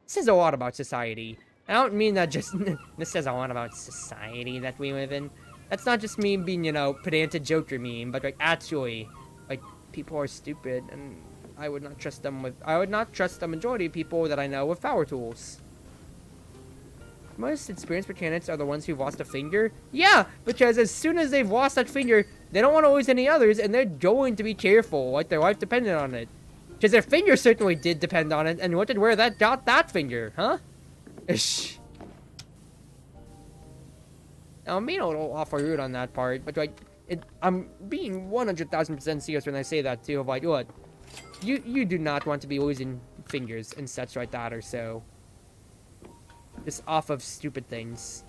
says a lot about society. I don't mean that just... This says a lot about society that we live in. That's not just me being, you know, pedantic joker meme, but, like, actually, like, people are stupid, and I would not trust them with... I would not trust the majority of people that I know with power tools. Most experienced mechanics are the ones who've lost a finger. Yeah, because as soon as they've lost that finger, they don't want to lose any others, and they're going to be careful, like their life depended on it. Because their finger certainly did depend on it, and what did where that got that finger, huh? Ish. Now, I'm being a little awful rude on that part, but, like, I'm being 100,000% serious when I say that, too, of, like, look, you do not want to be losing fingers and such like that, or so. Just off of stupid things.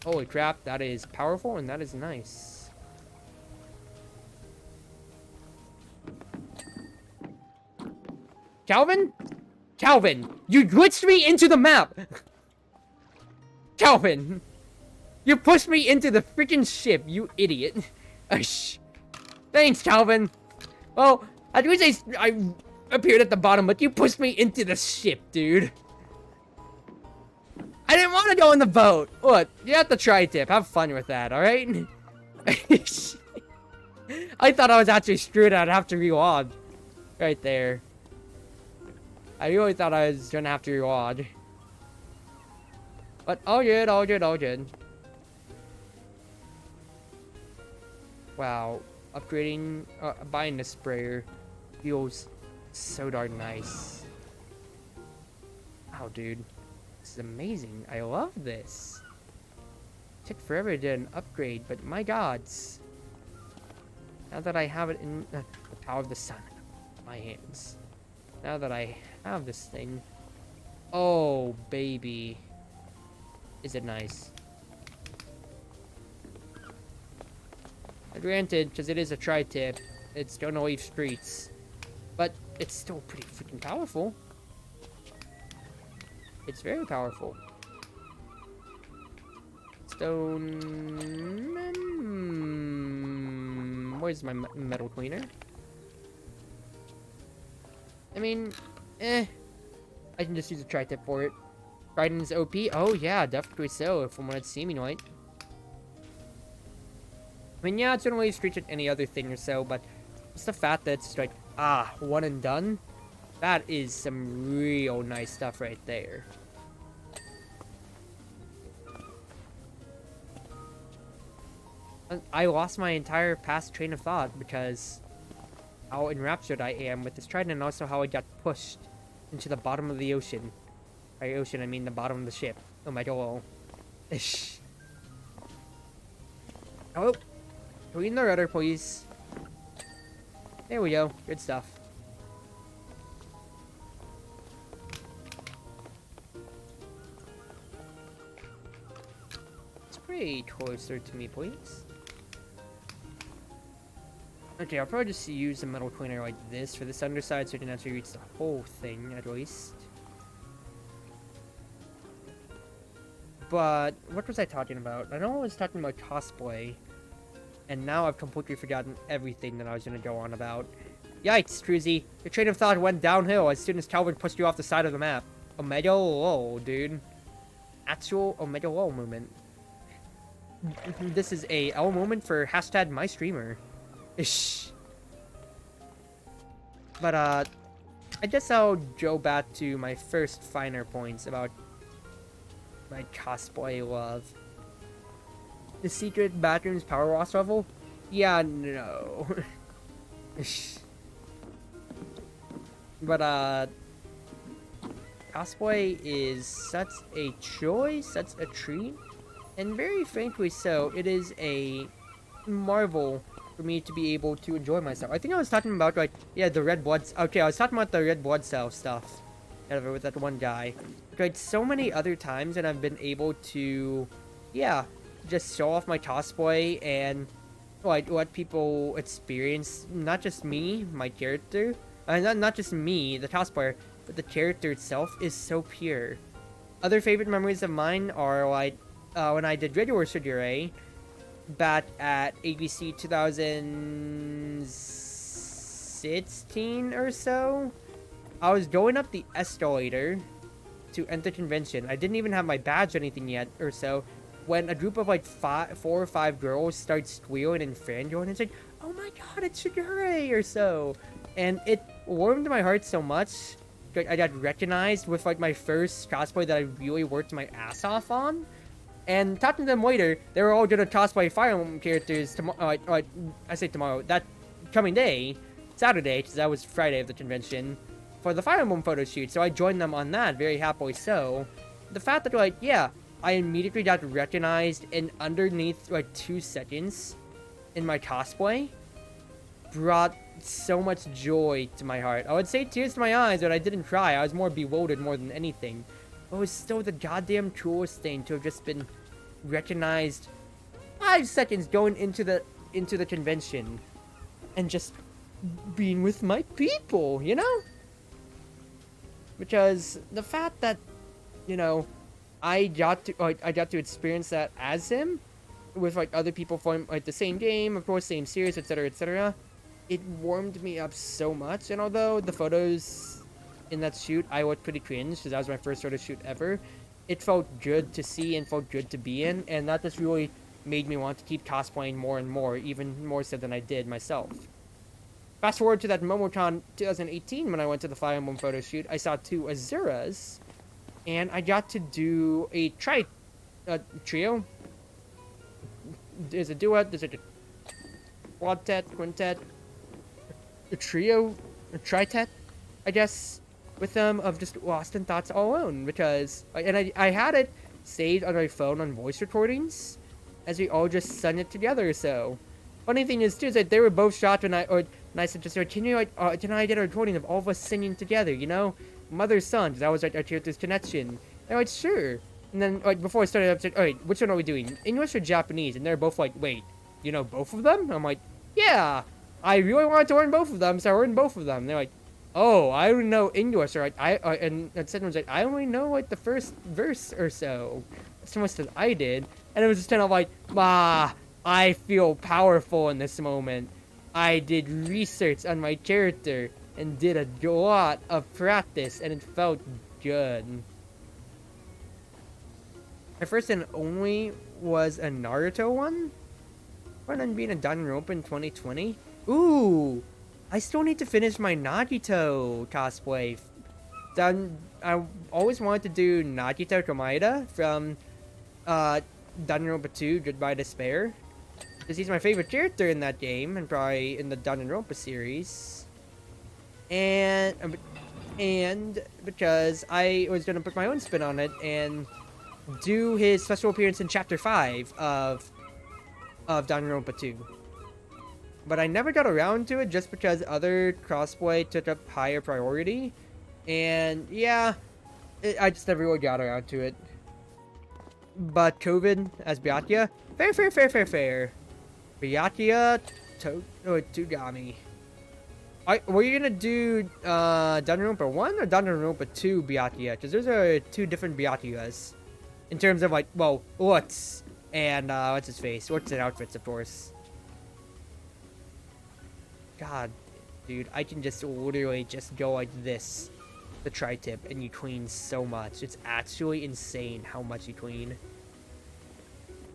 Holy crap, that is powerful, and that is nice. Calvin? Calvin, you glitched me into the map! Calvin! You pushed me into the freaking ship, you idiot. Thanks, Calvin. Well, at least I appeared at the bottom, but you pushed me into the ship, dude. I didn't want to go in the boat. Look, you have to tri-tip. Have fun with that, alright? I thought I was actually screwed. I'd have to reload. Right there. I really thought I was gonna have to reload. But all good, all good, all good. Wow. Upgrading, buying this sprayer feels so darn nice. Wow, dude. This is amazing. I love this. It took forever to do an upgrade, but my gods. Now that I have it in the power of the sun in my hands. Now that I have this thing. Oh, baby. Is it nice? Granted, because it is a tri-tip, it's gonna leave streets. But it's still pretty freaking powerful. It's very powerful. Stone... Where's my metal cleaner? I mean, I can just use a tri-tip for it. Trident's OP? Oh yeah, definitely so, from what it's seeming like. I mean, yeah, it's gonna leave streets with any other thing or so, but it's the fact that it's just like, one and done. That is some real nice stuff right there. I lost my entire past train of thought because how enraptured I am with this trident, and also how I got pushed into the bottom of the ocean. By ocean, I mean the bottom of the ship. Oh my god. Ish. Oh. Clean the rudder, please. There we go. Good stuff. Spray closer to me, please. Okay, I'll probably just use a metal cleaner like this for this underside so I can actually reach the whole thing, at least. But, what was I talking about? I know I was talking about cosplay. And now I've completely forgotten everything that I was going to go on about. Yikes, Truzy. Your train of thought went downhill as soon as Calvin pushed you off the side of the map. Omega Low, dude. Actual Omega Low moment. This is a L moment for hashtag my streamer. Ish. But, I guess I'll go back to my first finer points about my cosplay love. The secret bathroom's power wash level? Yeah, no. But, cosplay is such a joy, such a treat, and very frankly so, it is a marvel for me to be able to enjoy myself. I think I was talking about, like, yeah, the red blood... Okay, I was talking about the red blood cell stuff. With that one guy. Like, so many other times that I've been able to, yeah, just show off my cosplay and, like, let people experience, not just me, my character, not just me, the cosplayer, but the character itself is so pure. Other favorite memories of mine are, like, when I did Radio Surgery back at ABC 2016 or so. I was going up the escalator to enter convention. I didn't even have my badge or anything yet or so, when a group of like 4 or 5 girls start squealing and fangirling, and it's like, oh my god, it's Shigure or so. And it warmed my heart so much. Like, I got recognized with like my first cosplay that I really worked my ass off on. And talking to them later, they were all gonna cosplay Fire Emblem characters tomorrow. I say tomorrow, that coming day, Saturday, because that was Friday of the convention, for the Fire Emblem photo shoot. So I joined them on that, very happily so. The fact that, like, yeah, I immediately got recognized in underneath, like, 2 seconds in my cosplay brought so much joy to my heart. I would say tears to my eyes, but I didn't cry. I was more bewildered more than anything. It was still the goddamn coolest thing to have just been recognized 5 seconds going into the convention and just being with my people, you know? Because the fact that, you know, I got to experience that as him with like other people from like the same game, of course, same series, etc., etc. It warmed me up so much. And although the photos in that shoot, I looked pretty cringe because that was my first photo shoot ever, it felt good to see and felt good to be in, and that just really made me want to keep cosplaying more and more, even more so than I did myself. Fast forward to that MomoCon 2018 when I went to the Fire Emblem photo shoot, I saw 2 Azuras, and I got to do a trio. There's a duet, there's a quintet, a trio, a tritet, I guess, with them of just lost in thoughts all alone, because, and I had it saved on my phone on voice recordings, as we all just sung it together, so. Funny thing is, too, is that they were both shocked when I said to her, can I get a recording of all of us singing together, you know? Mother, son, because that was like our character's connection. They're like, sure. And then, like, before I started, I said, alright, which one are we doing? English or Japanese? And they're both like, wait, you know both of them? I'm like, yeah, I really wanted to learn both of them, so I learned both of them. And they're like, oh, I only know English, or like, and the second one's like, I only know, like, the first verse or so. That's so much that I did. And it was just kind of like, I feel powerful in this moment. I did research on my character and did a lot of practice, and it felt good. My first and only was a Naruto one. Rather than being a Danganronpa in 2020. Ooh! I still need to finish my Nagito cosplay. I always wanted to do Nagito Komaeda from Danganronpa 2, Goodbye Despair. Because he's my favorite character in that game, and probably in the Danganronpa series. And because I was going to put my own spin on it and do his special appearance in Chapter 5 of Danganronpa 2. but I never got around to it just because other crossplay took up higher priority. And yeah, I just never really got around to it. But COVID as Byakuya, fair. Byakuya, Togami. Were you gonna do Danganronpa 1 or Danganronpa 2 Byakuya? Because those are two different Byakuyas. In terms of like, well, looks and what's his face? Looks and outfits, of course. God, dude, I can just literally just go like this, the tri-tip, and you clean so much. It's actually insane how much you clean.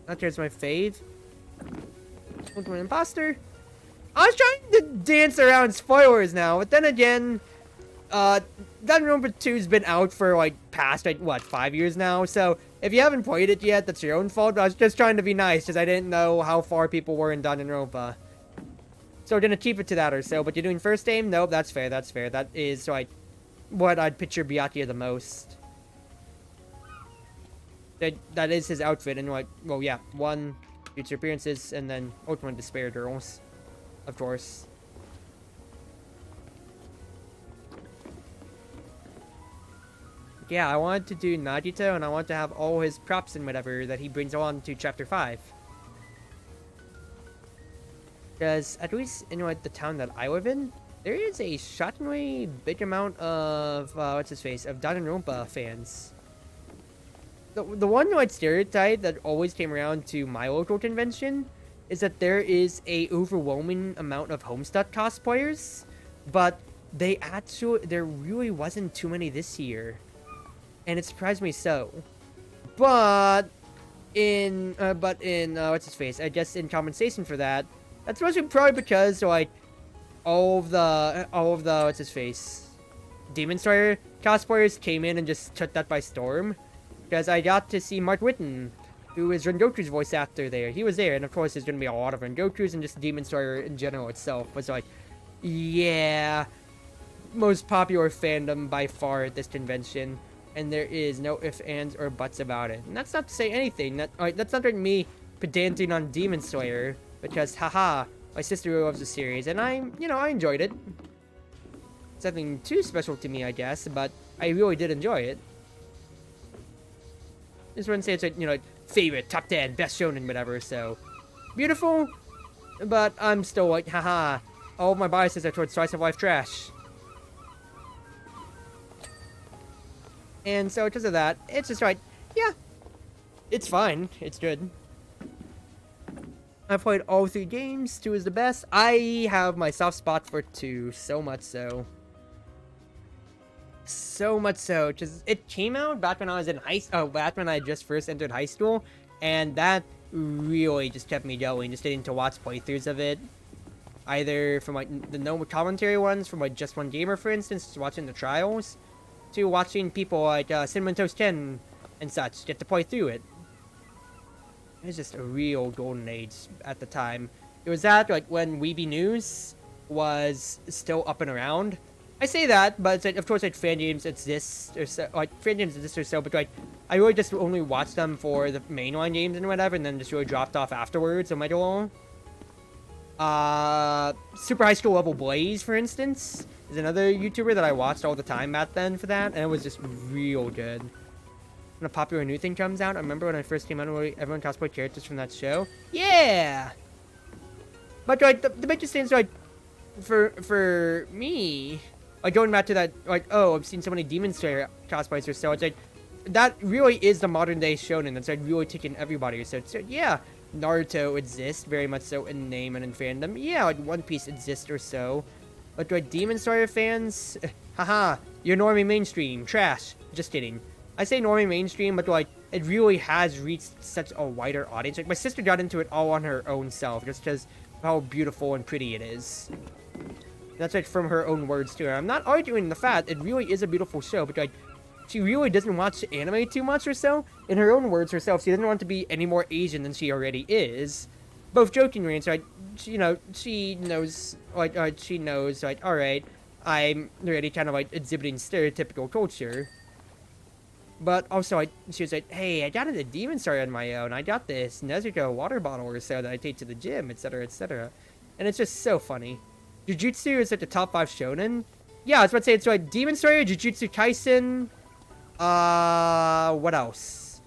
Now there's my fave. Ultimate Imposter. I was trying to dance around spoilers now, but then again, Danganronpa 2's been out for like past like what 5 years now. So if you haven't played it yet, that's your own fault. I was just trying to be nice because I didn't know how far people were in Danganronpa. So we're gonna keep it to that or so. But you're doing first aim? Nope, that's fair. That's fair. That is like what I'd picture Byakuya the most. That is his outfit, and like, well, yeah, 1 future appearances, and then Ultimate Despair Girls, of course. Yeah, I wanted to do Nagito, and I want to have all his props and whatever that he brings on to Chapter 5. Because, at least in like, the town that I live in, there is a shockingly big amount of, what's his face, of Danganronpa fans. The one like stereotype that always came around to my local convention is that there is a overwhelming amount of Homestuck cosplayers, but there really wasn't too many this year, and it surprised me so. But in what's his face? I guess in compensation for that, that's mostly probably because like all of the what's his face, Demon Slayer cosplayers came in and just took that by storm. Because I got to see Mark Whitten, who is Rengoku's voice actor there. He was there, and of course there's going to be a lot of Rengoku's, and just Demon Slayer in general itself was like, yeah, most popular fandom by far at this convention, and there is no ifs, ands, or buts about it. And that's not to say anything. That's not like me pedanting on Demon Slayer, because haha, my sister really loves the series, and I enjoyed it. It's nothing too special to me, I guess, but I really did enjoy it. Just wouldn't say it's like, favorite, top 10, best shonen, whatever, so. Beautiful, but I'm still like, haha, all of my biases are towards slice of life trash. And so because of that, it's just like, yeah, it's fine, it's good. I've played all 3 games, 2 is the best. I have my soft spot for 2, so much so. So much so, because it came out back when I was in back when I just first entered high school, and that really just kept me going, just getting to watch playthroughs of it. Either from like the no commentary ones from like Just One Gamer, for instance, just watching the trials, to watching people like Cinnamon Toast Ken and such get to play through it. It was just a real golden age at the time. It was that like when Weeby News was still up and around. I say that, but it's like, of course, like fan games exist or so, but like I really just only watched them for the mainline games and whatever, and then just really dropped off afterwards. Am I wrong? Super High School Level Blaze, for instance, is another YouTuber that I watched all the time back then for that, and it was just real good. When a popular new thing comes out, I remember when I first came out, everyone cosplayed characters from that show. Yeah. But like the biggest thing is like for me. Like, going back to that, like, oh, I've seen so many Demon Slayer cosplays or so, it's like, that really is the modern day shonen that's like really taking everybody. So yeah, Naruto exists very much so in name and in fandom. Yeah, like One Piece exists or so. But like Demon Slayer fans, haha, you're normie mainstream, trash. Just kidding. I say normie mainstream, but like, it really has reached such a wider audience. Like, my sister got into it all on her own self, just because of how beautiful and pretty it is. That's like from her own words too. I'm not arguing the fact it really is a beautiful show, but like she really doesn't watch anime too much or so. In her own words herself, she doesn't want to be any more Asian than she already is. Both jokingly and so like, she knows like all right, I'm already kind of like exhibiting stereotypical culture. But also she was like, hey, I got into Demon Slayer on my own. I got this Nezuko water bottle or so that I take to the gym, etc., etc. and it's just so funny. Jujutsu is like the top 5 shonen. Yeah, I was about to say it's like Demon Slayer, Jujutsu Kaisen. What else?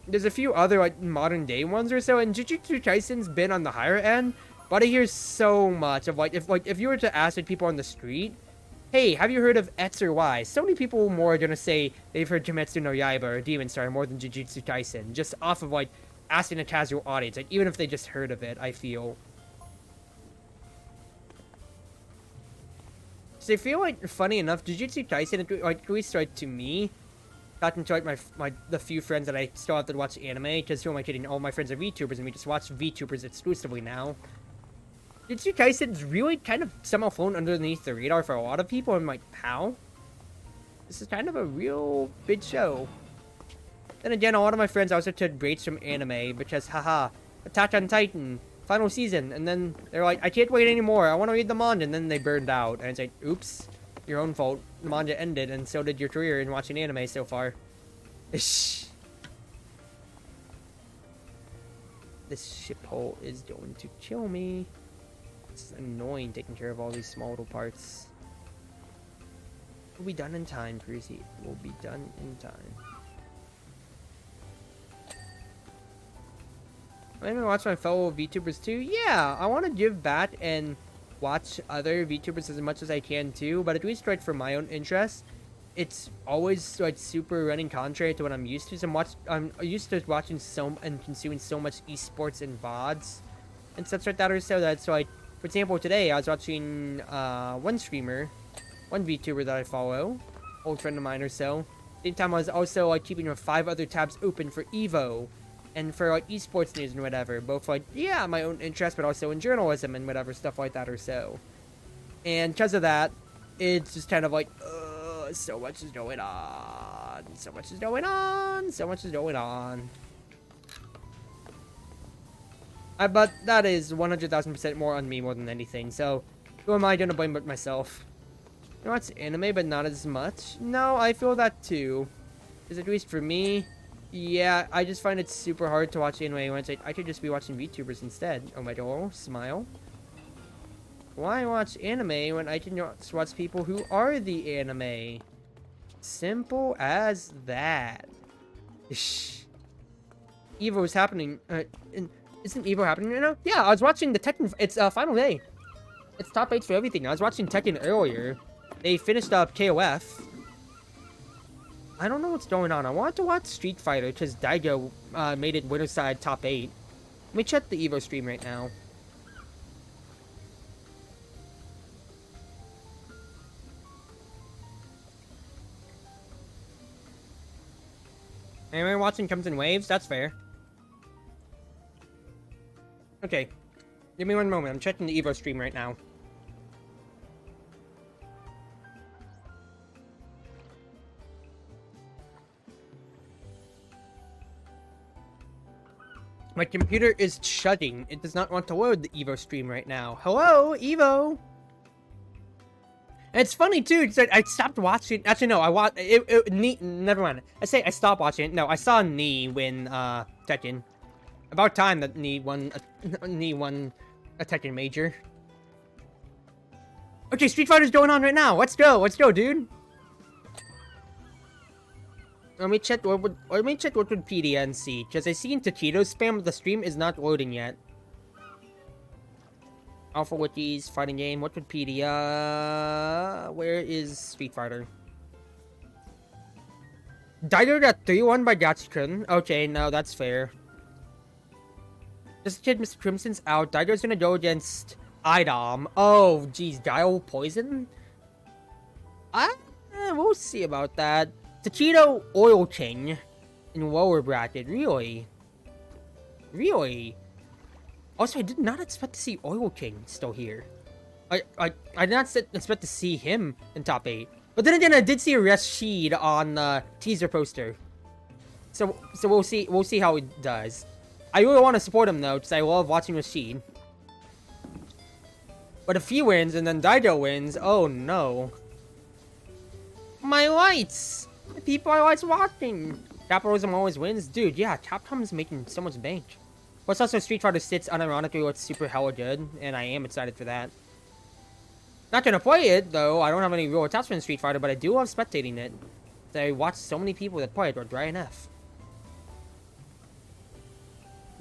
There's a few other like modern day ones or so, and Jujutsu Kaisen's been on the higher end. But I hear so much of like if you were to ask like, people on the street, hey, have you heard of X or Y? So many people more are gonna say they've heard Kimetsu no Yaiba or Demon Slayer more than Jujutsu Kaisen, just off of like asking a casual audience, like even if they just heard of it. I feel. So I feel like, funny enough, Jujutsu Kaisen, like, at least like to me, got into like the few friends that I still have to watch anime, because who am I kidding? All my friends are VTubers, and we just watch VTubers exclusively now. Jujutsu Kaisen's really kind of somehow flown underneath the radar for a lot of people. I'm like, how? This is kind of a real big show. Then again, a lot of my friends also took breaks from anime because, haha, Attack on Titan, final season, and then they're like, I can't wait anymore, I want to read the manga, and then they burned out, and it's like, oops, your own fault, the manga ended, and so did your career in watching anime so far. This shiphole is going to kill me. It's annoying taking care of all these small little parts. We'll be done in time, Cruzy. We'll be done in time. I'm gonna watch my fellow VTubers too. Yeah, I want to give back and watch other VTubers as much as I can too. But at least like for my own interest, it's always like super running contrary to what I'm used to. So I'm used to watching so and consuming so much esports and VODs and such like that. Or so that's like, for example, today I was watching one streamer, one VTuber that I follow, old friend of mine or so. Same time I was also like keeping 5 other tabs open for Evo. And for like esports news and whatever, both like, yeah, my own interest, but also in journalism and whatever stuff like that or so. And because of that, it's just kind of like, so much is going on, so much is going on, so much is going on. But that is 100,000% more on me more than anything, so who am I gonna blame but myself? You know, it's anime, but not as much. No, I feel that too. Is at least for me. Yeah, I just find it super hard to watch anime when it's like, I could just be watching VTubers instead. Oh my god, smile. Why watch anime when I can just watch people who are the anime? Simple as that. Evo is happening. Isn't Evo happening right now? Yeah, I was watching the Tekken. It's final day. It's top 8 for everything. I was watching Tekken earlier. They finished up KOF. I don't know what's going on. I want to watch Street Fighter because Daigo made it winner side top 8. Let me check the Evo stream right now. Anyone watching comes in waves? That's fair. Okay. Give me one moment. I'm checking the Evo stream right now. My computer is shutting. It does not want to load the Evo stream right now. Hello, Evo! And it's funny too, because I stopped watching. Actually, no, I watched it. Never mind. I say I stopped watching it. No, I saw Nee win Tekken. About time that Nee won a Tekken major. Okay, Street Fighter's going on right now. Let's go, dude. Let me check what Wikipedia and see, because I see in Taquitos spam, but the stream is not loading yet. Alpha Wikis, fighting game, Wikipedia. Where is Street Fighter? Daigo got 3-1 by Gatsuken. Okay, no, that's fair. Just kid, Mr. Crimson's out. Daigo's gonna go against Idom. Oh, geez, Guile Poison? We'll see about that. Taquito Oil King in lower bracket. Really? Really? Also, I did not expect to see Oil King still here. I did not expect to see him in top 8. But then again, I did see Rashid on the teaser poster. So we'll see how he does. I really want to support him though, because I love watching Rashid. But if he wins and then Daigo wins, oh no. My lights! The people I like watching! Capitalism always wins? Dude, yeah, Capcom is making so much bank. Plus, also Street Fighter 6 unironically looks super hella good, and I am excited for that. Not gonna play it, though. I don't have any real attachment to Street Fighter, but I do love spectating it. I watch so many people that play it with Brian F.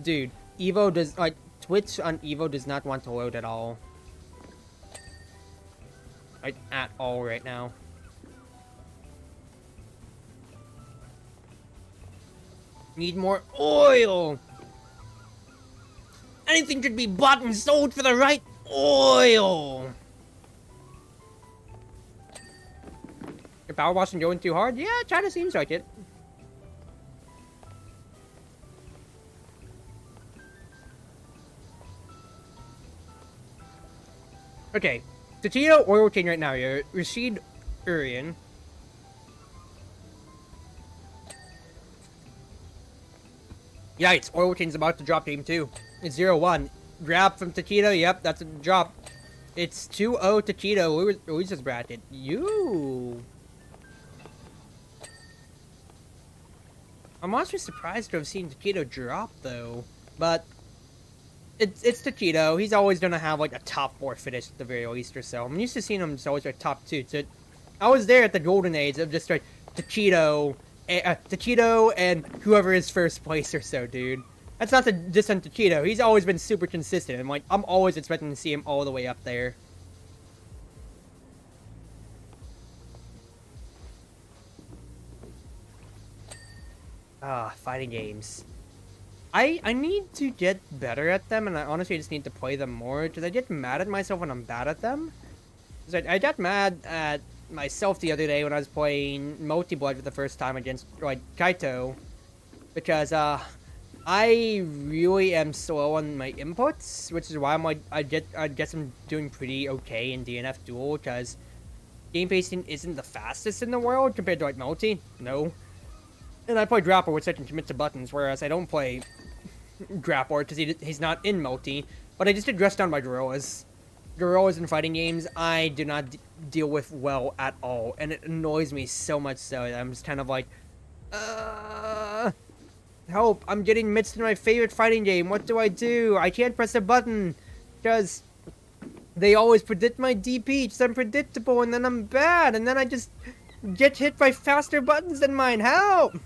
Dude, Evo does, like, Twitch on Evo does not want to load at all. Like, at all right now. Need more oil! Anything should be bought and sold for the right oil! Your power washing going too hard? Yeah, it kinda seems like it. Okay, Tachito oil change right now. You're Rashid Urian. Yikes, oil change is about to drop game 2. It's 0-1. Grab from Tachito. Yep, that's a drop. It's 2-0 Tachito. Luis's bracket. You. I'm honestly surprised to have seen Tachito drop, though. But it's Tachito. He's always gonna have like a top 4 finish at the very least or so. I'm used to seeing him always like top 2. So I was there at the golden age of just like Tachito and whoever is first place or so, dude. That's not to diss on Tachito. He's always been super consistent. And like I'm always expecting to see him all the way up there. Fighting games. I need to get better at them, and I honestly just need to play them more, because I get mad at myself when I'm bad at them. I got mad at myself the other day when I was playing Multi-Blood for the first time against, like, Kaito, because, I really am slow on my inputs, which is why I'm, like, I guess I'm doing pretty okay in DNF Duel, because game pacing isn't the fastest in the world compared to, like, Multi. No. And I play Grapple, which I can commit to buttons, whereas I don't play Grapple because he's not in Multi. But I just get dressed down by Gorillas. Gorillas in fighting games, I do not deal with well at all. And it annoys me so much so that I'm just kind of like, help, I'm getting mixed in my favorite fighting game. What do? I can't press a button because they always predict my DP. It's unpredictable, and then I'm bad, and then I just get hit by faster buttons than mine. Help!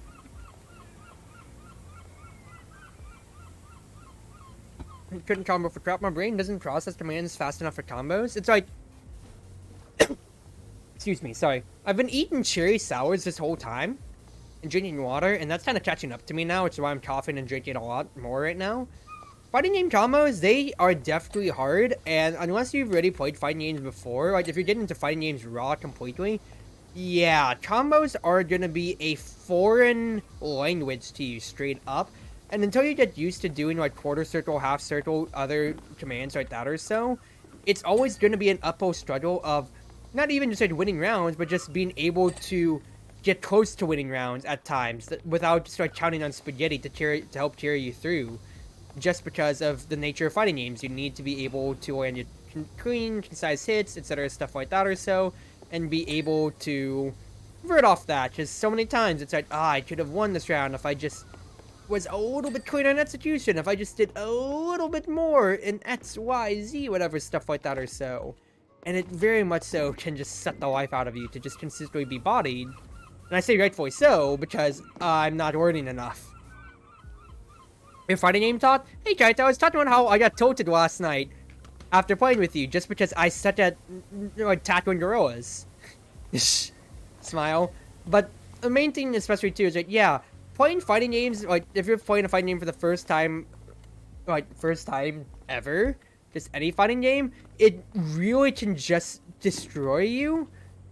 Couldn't combo for crap. My brain doesn't process commands fast enough for combos. It's like... Excuse me, sorry. I've been eating cherry sours this whole time and drinking water, and that's kind of catching up to me now, which is why I'm coughing and drinking a lot more right now. Fighting game combos, they are definitely hard, and unless you've already played fighting games before, like if you're getting into fighting games raw completely, yeah, combos are gonna be a foreign language to you straight up. And until you get used to doing like quarter circle, half circle, other commands like that or so, it's always gonna be an uphill struggle of not even just like winning rounds, but just being able to get close to winning rounds at times without just like counting on spaghetti to help carry you through. Just because of the nature of fighting games, you need to be able to land your clean, concise hits, etc., stuff like that or so, and be able to vert off that. Because so many times it's like, I could have won this round if I just was a little bit cleaner in execution, if I just did a little bit more in X, Y, Z, whatever, stuff like that or so. And it very much so can just suck the life out of you to just consistently be bodied. And I say rightfully so, because I'm not earning enough. Your fighting game talk? Hey Kaito, I was talking about how I got tilted last night after playing with you, just because I suck at, like, tackling gorillas. Smile. But the main thing, especially too, is like, yeah, playing fighting games, like, if you're playing a fighting game for the first time, like, first time ever, just any fighting game, it really can just destroy you,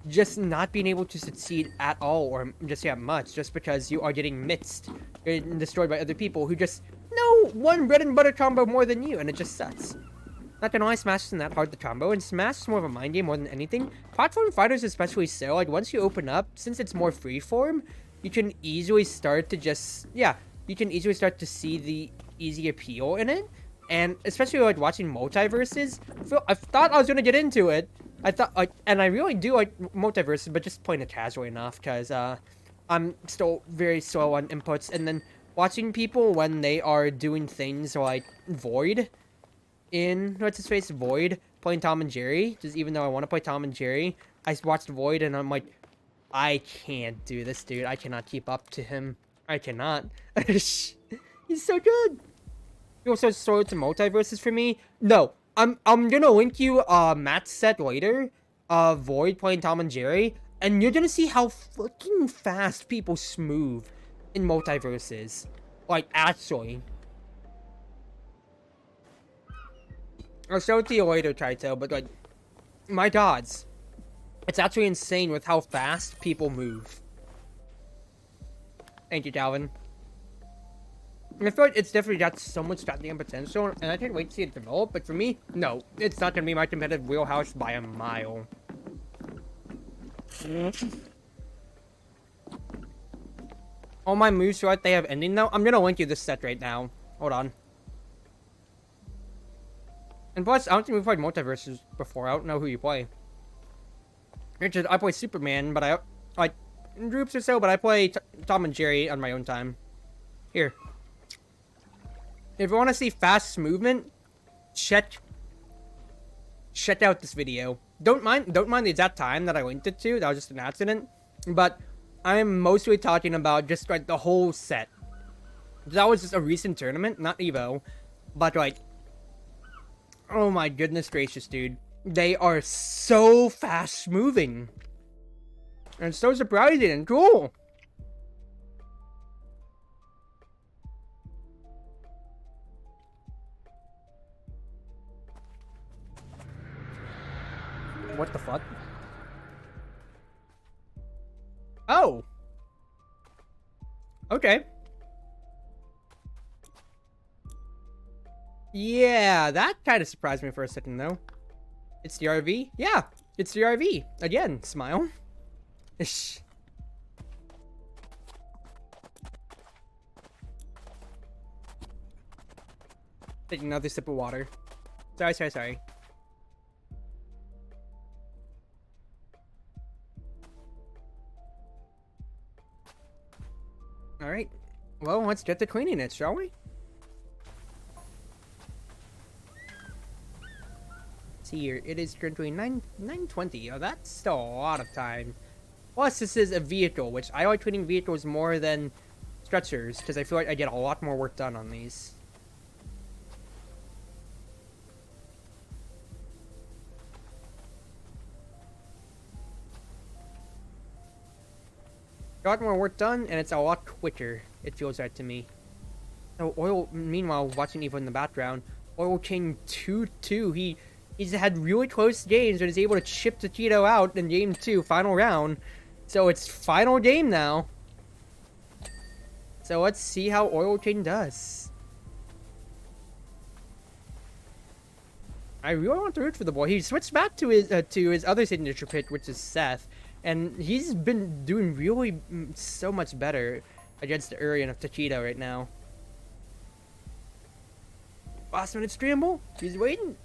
just not being able to succeed at all, or just, yeah, much, just because you are getting mixed and destroyed by other people who just know one bread and butter combo more than you, and it just sucks. Not gonna lie, Smash isn't that hard to combo, and Smash is more of a mind game more than anything. Platform fighters especially so, like, once you open up, since it's more freeform, you can easily start to just, yeah, you can easily start to see the easy appeal in it. And especially, like, watching multiverses, I thought I was gonna get into it. I thought, like, and I really do like multiverses, but just playing it casually enough, because, I'm still very slow on inputs, and then watching people when they are doing things like Void in what's his face Void playing Tom and Jerry. Just even though I want to play Tom and Jerry, I watched Void and I'm like, I can't do this, dude. I cannot keep up to him. I cannot. He's so good. You also showed some multiverses for me. No, I'm gonna link you Matt's set later. Void playing Tom and Jerry, and you're gonna see how fucking fast people smooth in multiverses. Like actually. I'll show it to you later, Trito, but like, my gods. It's actually insane with how fast people move. Thank you, Calvin. I feel like it's definitely got so much goddamn potential, and I can't wait to see it develop, but for me, no. It's not gonna be my competitive wheelhouse by a mile. All my moves feel like they have ending though. I'm gonna link you this set right now. Hold on. And plus, I don't think we've played multiverses before. I don't know who you play. Richard, I play Superman, but I like in groups or so. But I play Tom and Jerry on my own time. Here, if you want to see fast movement, check out this video. Don't mind the exact time that I linked it to. That was just an accident. But I'm mostly talking about just like the whole set. That was just a recent tournament, not Evo, but like, oh my goodness gracious, dude. They are so fast moving. And so surprising and cool. What the fuck? Oh. Okay. Yeah, that kind of surprised me for a second, though. It's the RV? Yeah, it's the RV. Again, smile. Shh. Take another sip of water. Sorry. Alright. Well, let's get to cleaning it, shall we? Here, it is currently 9:20. Oh, that's still a lot of time. Plus, this is a vehicle, which I like cleaning vehicles more than stretchers, because I feel like I get a lot more work done on these. A lot more work done, and it's a lot quicker, it feels like to me. Oh, Oil, meanwhile, watching Evo in the background, Oil Chain 2-2, He's had really close games and is able to chip Taquito out in game 2, final round. So it's final game now. So let's see how Oil Chain does. I really want to root for the boy. He switched back to his other signature pick, which is Seth. And he's been doing really so much better against the Urian of Taquito right now. Last minute scramble? He's waiting.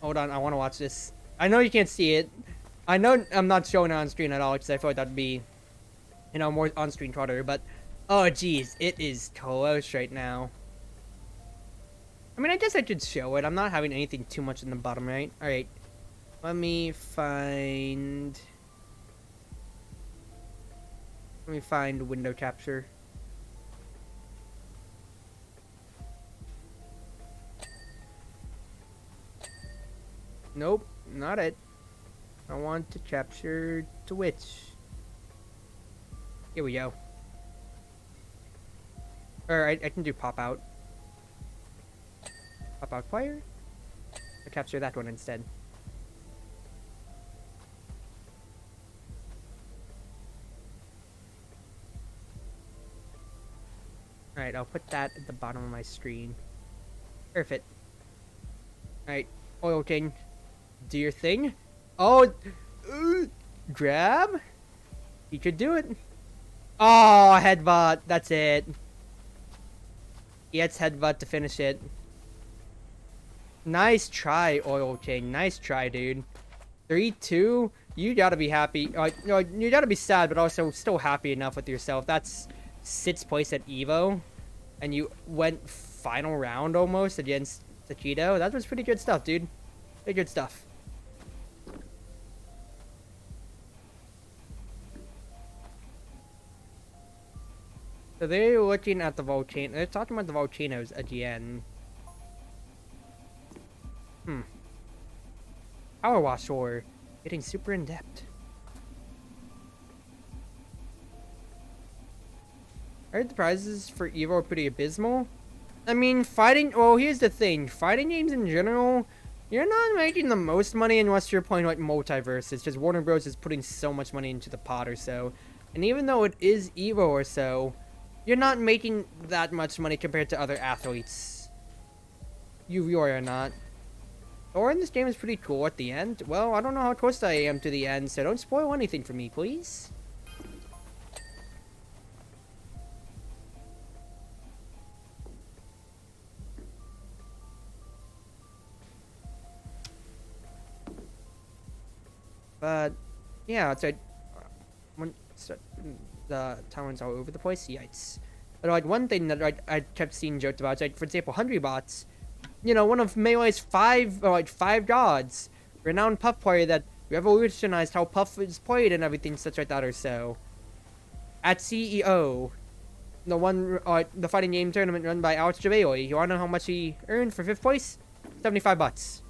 Hold on, I want to watch this. I know you can't see it. I know I'm not showing it on screen at all, because I feel like that'd be, you know, more on-screen clutter, but oh geez, it is close right now. I mean, I guess I could show it. I'm not having anything too much in the bottom right. Alright, let me find window capture. Nope, not it. I want to capture Twitch. Here we go. Or I can do pop out. Pop out player. I'll capture that one instead. Alright, I'll put that at the bottom of my screen. Perfect. Alright, Oil King. Do your thing. Oh, grab. You could do it. Oh, headbutt. That's it. He gets headbutt to finish it. Nice try, Oil King. Nice try, dude. 3-2. You gotta be happy. You gotta be sad, but also still happy enough with yourself. That's 6th place at Evo. and you went final round almost against Tachido. That was pretty good stuff, dude. Pretty good stuff. So they're looking at the volcano. They're talking about the volcanoes again. Powerwash or getting super in depth. I heard the prizes for Evo are pretty abysmal. I mean, fighting. Well, here's the thing: fighting games in general, you're not making the most money unless you're playing like multiverses. Just Warner Bros. Is putting so much money into the pot or so, and even though it is Evo or so, you're not making that much money compared to other athletes. You really are not. Or in this game is pretty cool at the end. Well, I don't know how close I am to the end, so don't spoil anything for me, please. But yeah, it's like the talents all over the place. Yikes! But like one thing that I kept seeing joked about, is like for example, Hungry Bots. You know, one of Melee's five gods, renowned Puff player that revolutionized how Puff is played and everything such like that or so. At CEO, the fighting game tournament run by Alex Javeli. You wanna know how much he earned for 5th place? $75.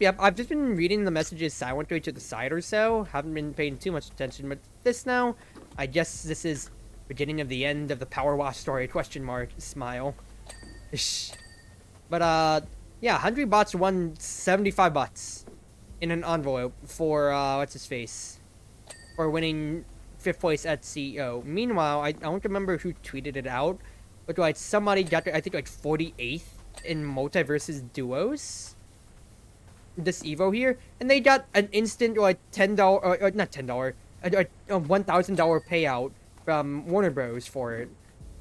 Yep. I've just been reading the messages silently to the side or so. Haven't been paying too much attention, but this now, I guess this is beginning of the end of the Powerwash story, question mark, smile. But, yeah, 100 bots won $75 in an envelope for, what's his face? For winning 5th place at CEO. Meanwhile, I don't remember who tweeted it out, but like somebody got, I think like 48th in multiverses duos. This Evo here, and they got an instant like $10, not $10, a $1,000 payout from Warner Bros. For it.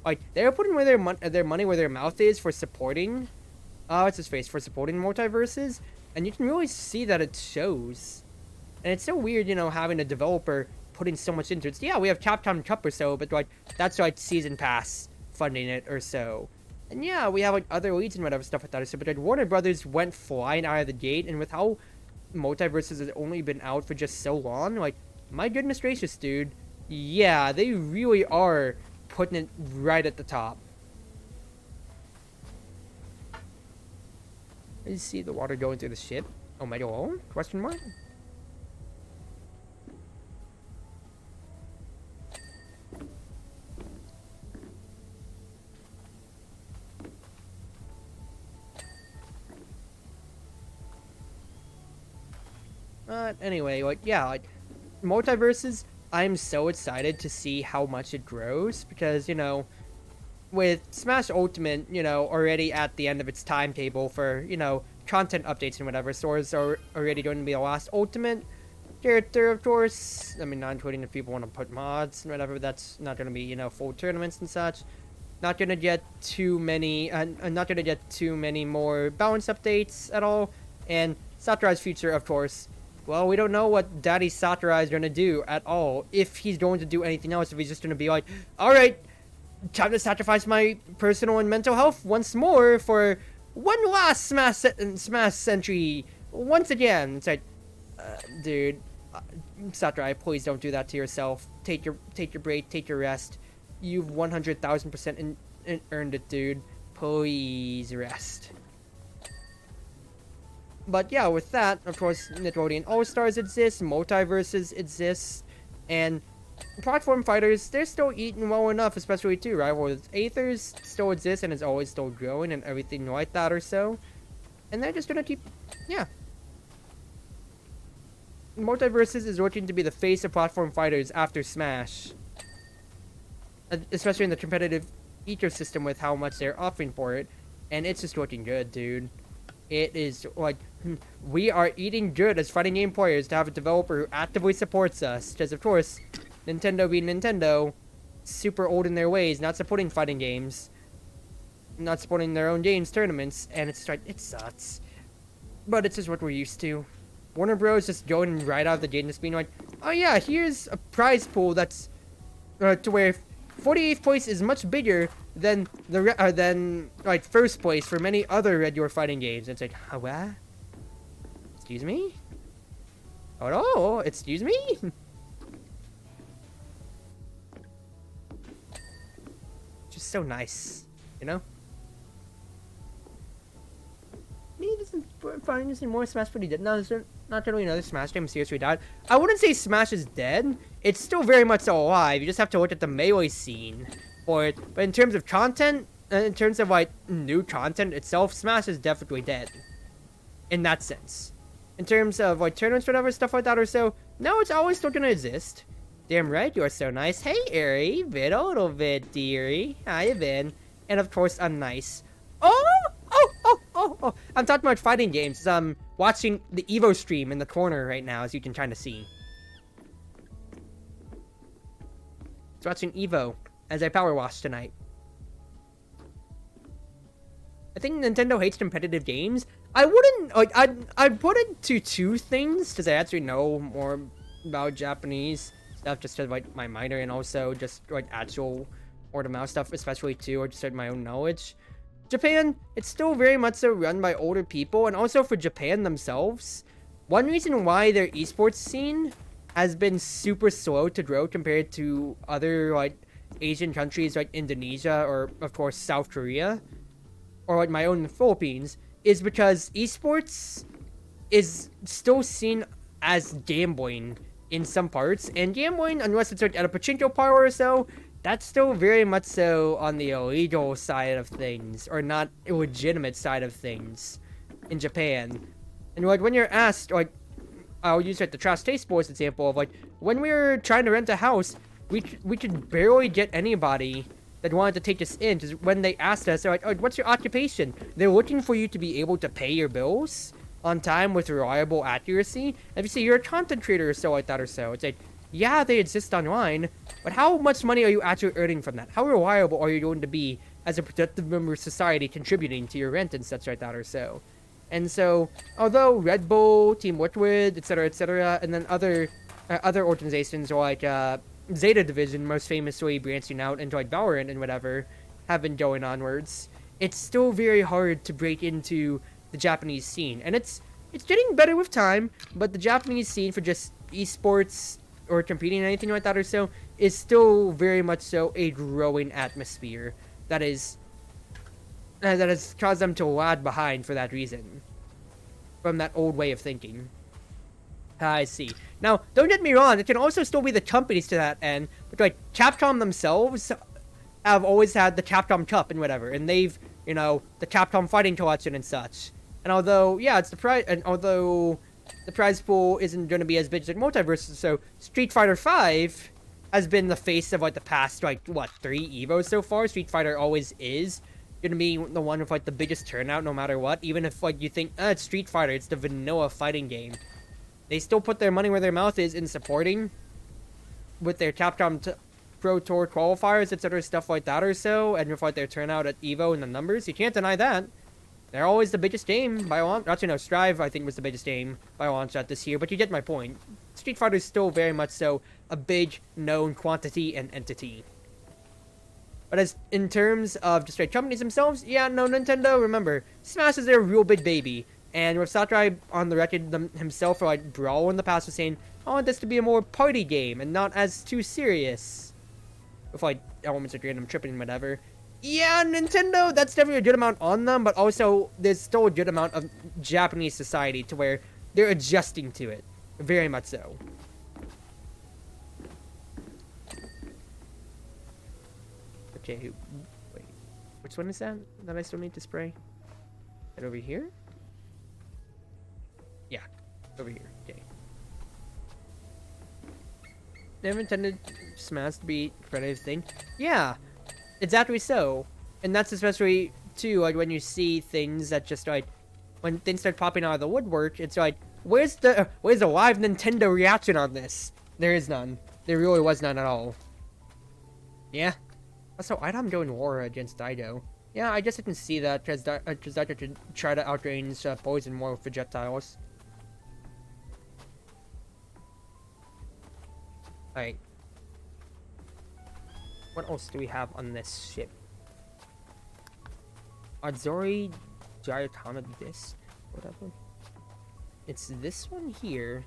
Like they're putting where their money where their mouth is for supporting, what's his face, for supporting multiverses, and you can really see that it shows. And it's so weird, you know, having a developer putting so much into it. Yeah, we have Capcom Cup or so, but like that's like season pass funding it or so. And yeah, we have like other leads and whatever stuff like that. So, but like Warner Brothers went flying out of the gate, and with how multiverses has only been out for just so long, like my goodness gracious, dude. Yeah, they really are putting it right at the top. I see the water going through the ship. Oh my god? Question mark? Anyway, like, yeah, like, multiverses, I'm so excited to see how much it grows, because, you know, with Smash Ultimate, you know, already at the end of its timetable for, you know, content updates and whatever, Sora's are already going to be the last Ultimate character, of course. I mean, not including if people want to put mods and whatever, that's not going to be, you know, full tournaments and such. Not going to get too many, not going to get too many more balance updates at all, and Sakurai's future, of course. Well, we don't know what Daddy Sakurai is going to do at all. If he's going to do anything else, if he's just going to be like, alright, time to sacrifice my personal and mental health once more for one last Smash century. Once again. It's like, dude, Sakurai, please don't do that to yourself. Take your break, take your rest. You've 100,000% earned it, dude. Please rest. But yeah, with that, of course, Nickelodeon All-Stars exists, multiverses exist, and platform fighters, they're still eating well enough, especially too, right? Well, Aethers still exists and is always still growing and everything like that or so. And they're just gonna keep, yeah. Multiverses is looking to be the face of platform fighters after Smash. Especially in the competitive ecosystem with how much they're offering for it. And it's just looking good, dude. It is like, we are eating good as fighting game players to have a developer who actively supports us. Because, of course, Nintendo being Nintendo, super old in their ways, not supporting fighting games, not supporting their own games tournaments, and it's like, it sucks. But it's just what we're used to. Warner Bros. Just going right out of the gate and just being like, oh yeah, here's a prize pool that's to where 48th place is much bigger than like first place for many other Red Dwarf fighting games. It's like, what? Excuse me? Oh no, excuse me? Just so nice, you know? Finding this in more Smash, but he did. No, there's not really another Smash game seriously died. I wouldn't say Smash is dead. It's still very much alive. You just have to look at the melee scene for it. But in terms of content, in terms of like new content itself, Smash is definitely dead. In that sense. In terms of like tournaments, whatever, stuff like that or so, no, it's always still gonna exist. Damn right, you're so nice. Hey, Airy, been a little bit, dearie. How you been? And of course, I'm nice. Oh, I'm talking about fighting games. I'm watching the Evo stream in the corner right now, as you can kind of see. It's watching Evo as I power wash tonight. I think Nintendo hates competitive games. I wouldn't, like, I'd put it to two things, because I actually know more about Japanese stuff, just as, like, my minor, and also just, like, actual word-of-mouth stuff, especially, too, or just, like, my own knowledge. Japan, it's still very much so run by older people, and also for Japan themselves. One reason why their esports scene has been super slow to grow compared to other, like, Asian countries like Indonesia or, of course, South Korea, or like my own Philippines, is because esports is still seen as gambling in some parts, and gambling, unless it's like at a pachinko parlor or so, that's still very much so on the illegal side of things, or not illegitimate side of things in Japan. And like when you're asked, like, I'll use like the Trash Taste Boys example of like, when we were trying to rent a house, we could barely get anybody that wanted to take us in, because when they asked us, they're like, oh, what's your occupation? They're looking for you to be able to pay your bills on time with reliable accuracy. If you say you're a content creator or so like that or so, it's like, yeah, they exist online, but how much money are you actually earning from that? How reliable are you going to be as a productive member of society contributing to your rent and such like that or so? And so, although Red Bull, Team Liquid, etc., and then other organizations like Zeta Division, most famously branching out into like Valorant and whatever, have been going onwards, it's still very hard to break into the Japanese scene. And it's getting better with time, but the Japanese scene for just esports or competing in anything like that or so is still very much so a growing atmosphere that has caused them to lag behind for that reason, from that old way of thinking. I see. Now, don't get me wrong, it can also still be the companies to that end, but like Capcom themselves have always had the Capcom Cup and whatever, and they've, you know, the Capcom Fighting Collection and such. And although, yeah, it's the prize, and although the prize pool isn't going to be as big as like Multiverse, so Street Fighter V has been the face of like the past, like, what, 3 EVOs so far? Street Fighter always is going to be the one with like the biggest turnout no matter what, even if like you think, it's Street Fighter, it's the vanilla fighting game. They still put their money where their mouth is in supporting with their Capcom Pro Tour qualifiers, etc., stuff like that or so, and with like their turnout at EVO and the numbers. You can't deny that. They're always the biggest game by launch. Actually, no, Strive, I think, was the biggest game by launch at this year, but you get my point. Street Fighter is still very much so a big, known quantity and entity. But as in terms of just straight companies themselves, yeah, no, Nintendo, remember, Smash is their real big baby. And with Sakurai on the record himself for like Brawl in the past was saying, I want this to be a more party game and not as too serious. With like elements of random tripping and whatever. Yeah, Nintendo, that's definitely a good amount on them, but also there's still a good amount of Japanese society to where they're adjusting to it. Very much so. Okay, wait. Which one is that I still need to spray? Is that over here? Yeah, over here. Okay. Never intended Smash to be a competitive thing. Yeah, exactly so. And that's especially, too, like, when you see things that just, like, when things start popping out of the woodwork, it's like, where's the live Nintendo reaction on this? There is none. There really was none at all. Yeah. Also, I'm going war against Dido. Yeah, I guess I can see that, because Dido could try to outrange Poison more with projectiles. Alright. What else do we have on this ship? Adzori Gyrotomic Disc, whatever. It's this one here.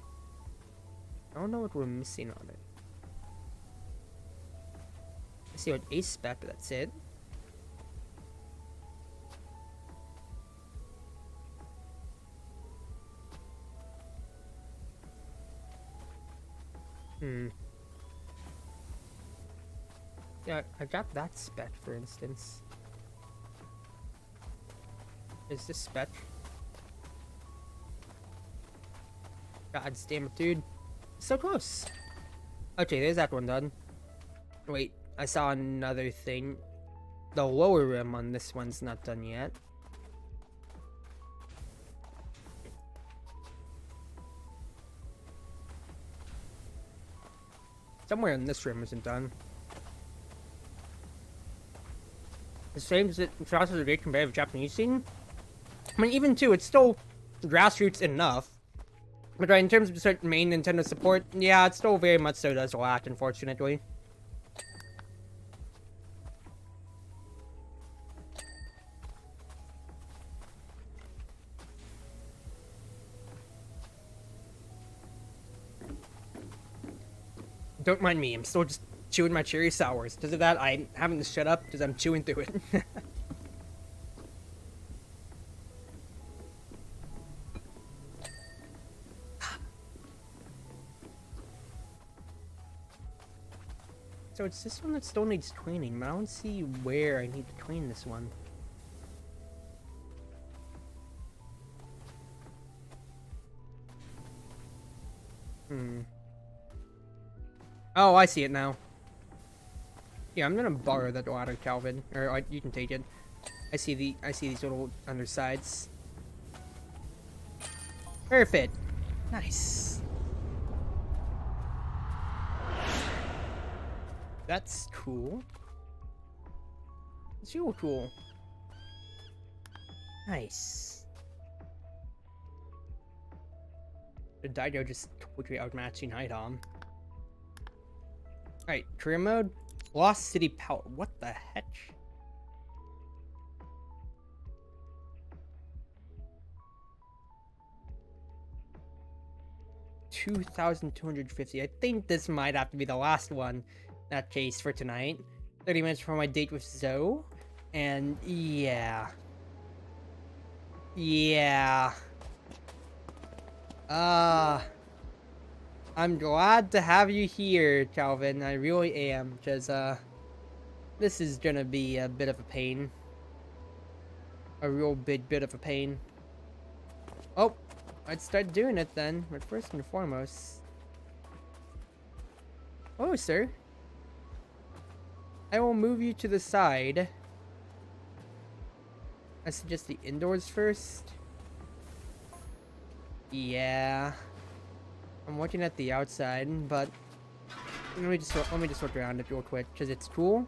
I don't know what we're missing on it. I see what ace spec, but that's it. Yeah, I got that spec, for instance. Is this spec? God damn it, dude. So close. Okay, there's that one done. Wait, I saw another thing. The lower rim on this one's not done yet. Somewhere in this rim isn't done. The same as it crosses a great competitive Japanese scene. I mean, even too, it's still grassroots enough. But right, in terms of certain main Nintendo support, yeah, it still very much so does lack, unfortunately. Don't mind me, I'm still just chewing my cherry sours. Because of that, I'm having to shut up because I'm chewing through it. So it's this one that still needs cleaning, but I don't see where I need to clean this one. Oh, I see it now. Yeah, I'm gonna borrow that water, Calvin. Or you can take it. I see these little undersides. Perfect. Nice. That's cool. It's real cool. Nice. The Dido just totally outmatching item. Alright, career mode. Lost City Power. What the heck? $2,250. I think this might have to be the last one in that case for tonight. 30 minutes for my date with Zoe. And yeah. Yeah. I'm glad to have you here, Calvin. I really am, because this is gonna be a bit of a pain. A real big bit of a pain. Oh, I'd start doing it then, but first and foremost. Oh, sir. I will move you to the side. I suggest the indoors first. Yeah. I'm looking at the outside, but let me just look around it real quick because it's cool.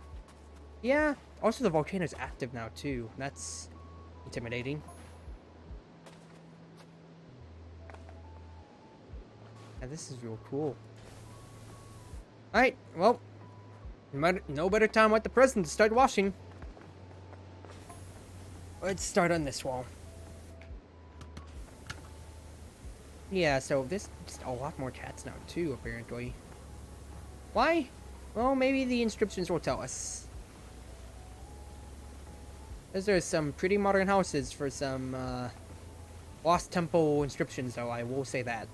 Yeah. Also, the volcano's active now too. That's intimidating. Yeah, this is real cool. All right. Well, no better time like the present to start washing. Let's start on this wall. Yeah, so there's just a lot more cats now too, apparently. Why? Well, maybe the inscriptions will tell us. There's some pretty modern houses for some lost temple inscriptions, though, I will say that.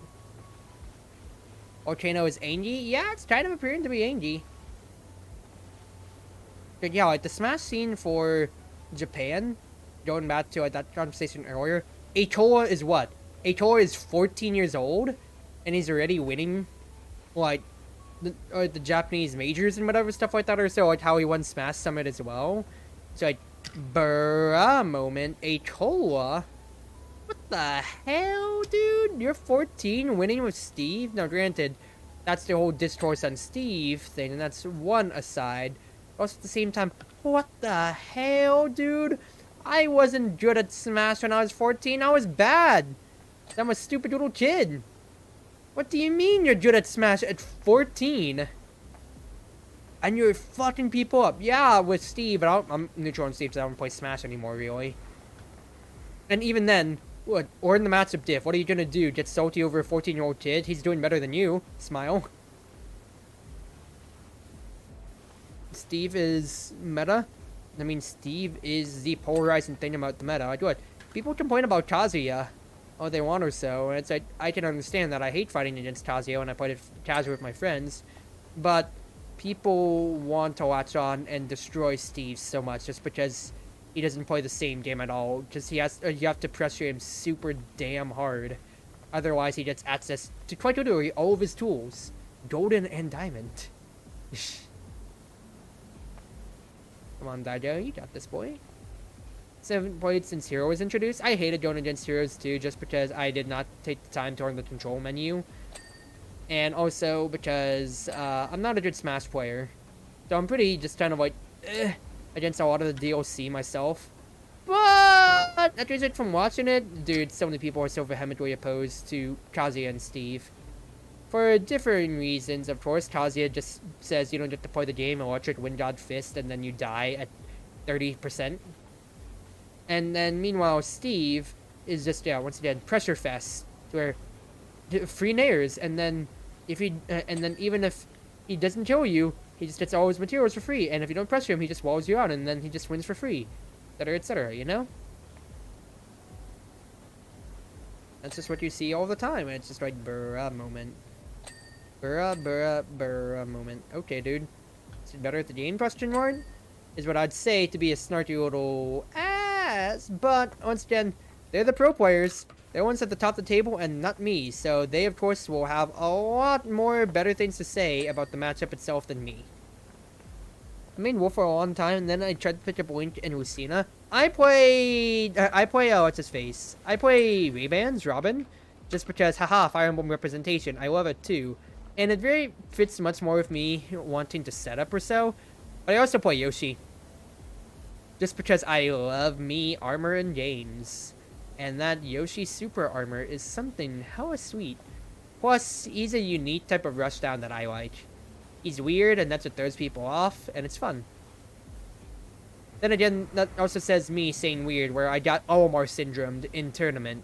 Volcano is Angie? Yeah, it's kind of appearing to be Angie. But yeah, like the smash scene for Japan, going back to that conversation earlier, Atola is what? Atola is 14 years old, and he's already winning, like, the Japanese majors and whatever stuff like that, or so, like how he won Smash Summit as well. So, like, bruh moment, Atola? What the hell, dude? You're 14, winning with Steve? Now, granted, that's the whole discourse on Steve thing, and that's one aside. Also, at the same time, what the hell, dude? I wasn't good at Smash when I was 14, I was bad. I'm a stupid little kid. What do you mean you're good at Smash at 14? And you're fucking people up. Yeah, with Steve, but I'm neutral on Steve, so I don't play Smash anymore, really. And even then, what? Or in the matchup diff, what are you gonna do? Get salty over a 14-year-old kid? He's doing better than you. Smile. Steve is meta. I mean, Steve is the polarizing thing about the meta. Like, what? People complain about Kazuya all they want or so, and it's like, I can understand that. I hate fighting against Kazuya, and I played it Kazuya with my friends, but people want to latch on and destroy Steve so much just because he doesn't play the same game at all. Because you have to pressure him super damn hard, otherwise he gets access to quite literally all of his tools, golden and diamond. Come on, Daijo, you got this, boy. 7 played since Hero was introduced. I hated going against Heroes too, just because I did not take the time to learn the control menu. And also because I'm not a good Smash player. So I'm pretty just kind of like, against a lot of the DLC myself. But after it from watching it, dude, so many people are so vehemently opposed to Kazuya and Steve. For differing reasons, of course. Kazuya just says you don't get to play the game, Electric Wind God Fist, and then you die at 30%. And then, meanwhile, Steve is just, yeah, once again, Pressure Fest, where free nairs, and then even if he doesn't kill you, he just gets all his materials for free, and if you don't pressure him, he just walls you out, and then he just wins for free, etc., you know? That's just what you see all the time, and it's just like, bruh moment. Bruh moment. Okay, dude. Is it better at the game, question mark? Is what I'd say to be a snarky little ass, but once again, they're the pro players. They're the ones at the top of the table and not me, so they of course will have a lot more better things to say about the matchup itself than me. I made Wolf for a long time, and then I tried to pick up Link and Lucina. I play, what's his face? I play Ray-Bans, Robin, just because, haha, Fire Emblem representation. I love it too. And it very fits much more with me wanting to set up or so. But I also play Yoshi. Just because I love me armor in games. And that Yoshi super armor is something hella sweet. Plus, he's a unique type of rushdown that I like. He's weird, and that's what throws people off, and it's fun. Then again, that also says me saying weird, where I got Olimar syndromed in tournament.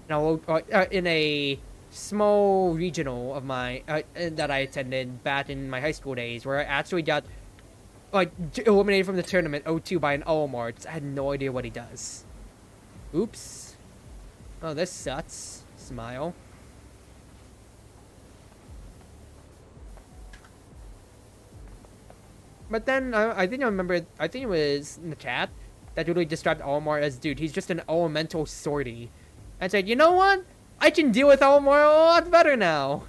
In a small regional of my that I attended back in my high school days, where I actually got like eliminated from the tournament 0-2 by an Olimar. I had no idea what he does. Oops. Oh, this sucks. Smile. But then I think it was in the chat that really described Olimar as, dude, he's just an elemental sortie. I said, you know what? I can deal with Olimar a lot better now.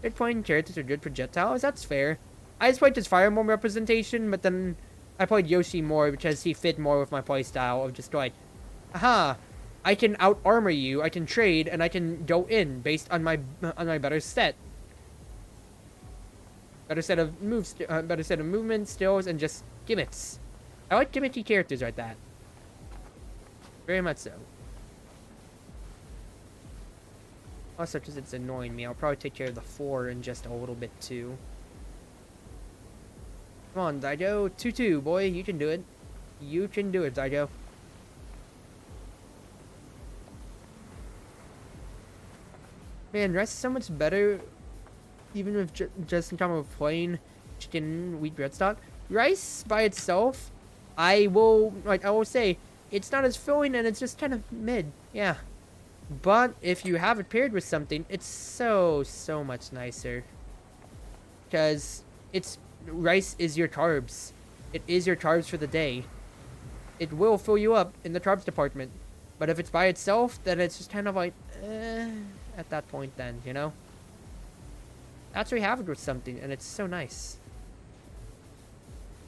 Good point, characters are good projectiles, that's fair. I just played his Fire Emblem representation, but then I played Yoshi more because he fit more with my playstyle of just like, aha, I can out-armor you, I can trade, and I can go in based on my better set. Better set of movement, skills, and just gimmicks. I like gimmicky characters like that. Very much so. Also, because it's annoying me, I'll probably take care of the 4 in just a little bit too. Come on, Daijo. 2-2, boy. You can do it. You can do it, Daijo. Man, rice is so much better, even with just in terms of plain chicken wheat bread stock. Rice by itself, I will say, it's not as filling and it's just kind of mid. Yeah. But if you have it paired with something, it's so much nicer. Because rice is your carbs. It is your carbs for the day. It will fill you up in the carbs department. But if it's by itself, then it's just kind of like, at that point then, you know? Actually have it with something, and it's so nice.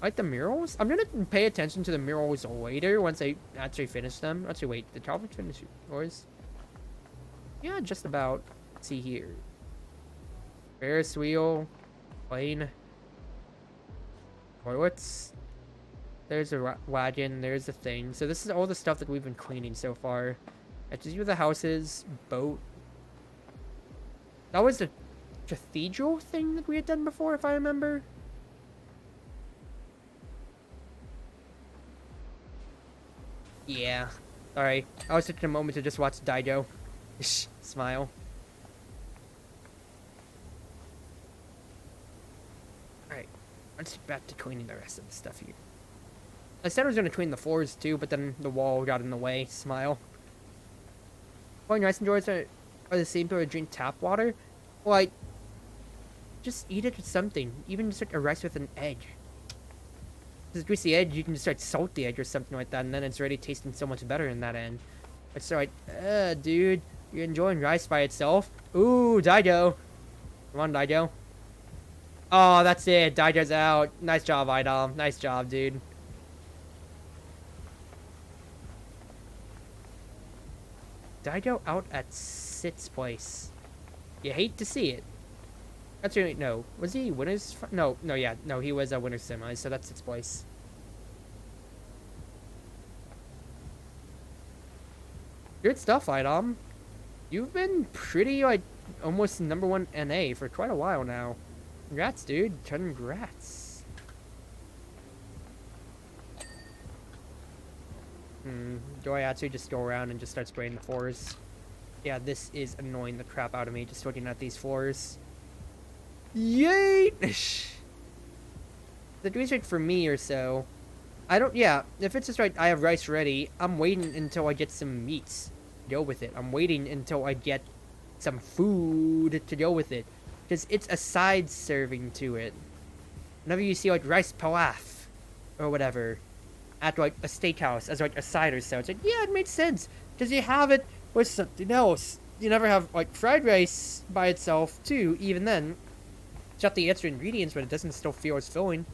I like the murals? I'm gonna pay attention to the murals later once I actually finish them. Actually, wait, did Calvin finish yours? Yeah, just about. Let's see here. Ferris wheel. Plane. Toilets. There's a wagon. There's a thing. So this is all the stuff that we've been cleaning so far. That's just the houses. Boat. That was the cathedral thing that we had done before, if I remember. Yeah. Sorry. I was taking a moment to just watch Daijo. Smile. Alright. Let's get back to cleaning the rest of the stuff here. I said I was going to clean the floors too, but then the wall got in the way. Smile. Pouring rice and drawers are the same to drink tap water? Like, just eat it with something. Even just like a rice with an egg. This greasy edge, you can just like salt the edge or something like that, and then it's already tasting so much better in that end. It's like, dude, you're enjoying rice by itself? Ooh, Daijo. Come on, Daijo. Oh, that's it. Daijo's out. Nice job, Idom. Nice job, dude. Daijo out at Sit's place. You hate to see it. That's really, no. Was he winner's? No, yeah. No, he was a winner's semi, so that's Sit's place. Good stuff, Idom. You've been pretty, like, almost #1 NA for quite a while now. Congrats, dude. Congrats. Do I actually just go around and just start spraying the floors? Yeah, this is annoying the crap out of me, just looking at these floors. Yay! The doing's right for me or so. I don't, yeah, if it's just right, I have rice ready, I'm waiting until I get some meats to go with it. I'm waiting until I get some food to go with it. Because it's a side serving to it. Whenever you see, like, rice pilaf, or whatever, at, like, a steakhouse as, like, a side or so, it's like, yeah, it makes sense. Because you have it with something else. You never have, like, fried rice by itself, too, even then. It's got the extra ingredients, but it doesn't still feel as filling.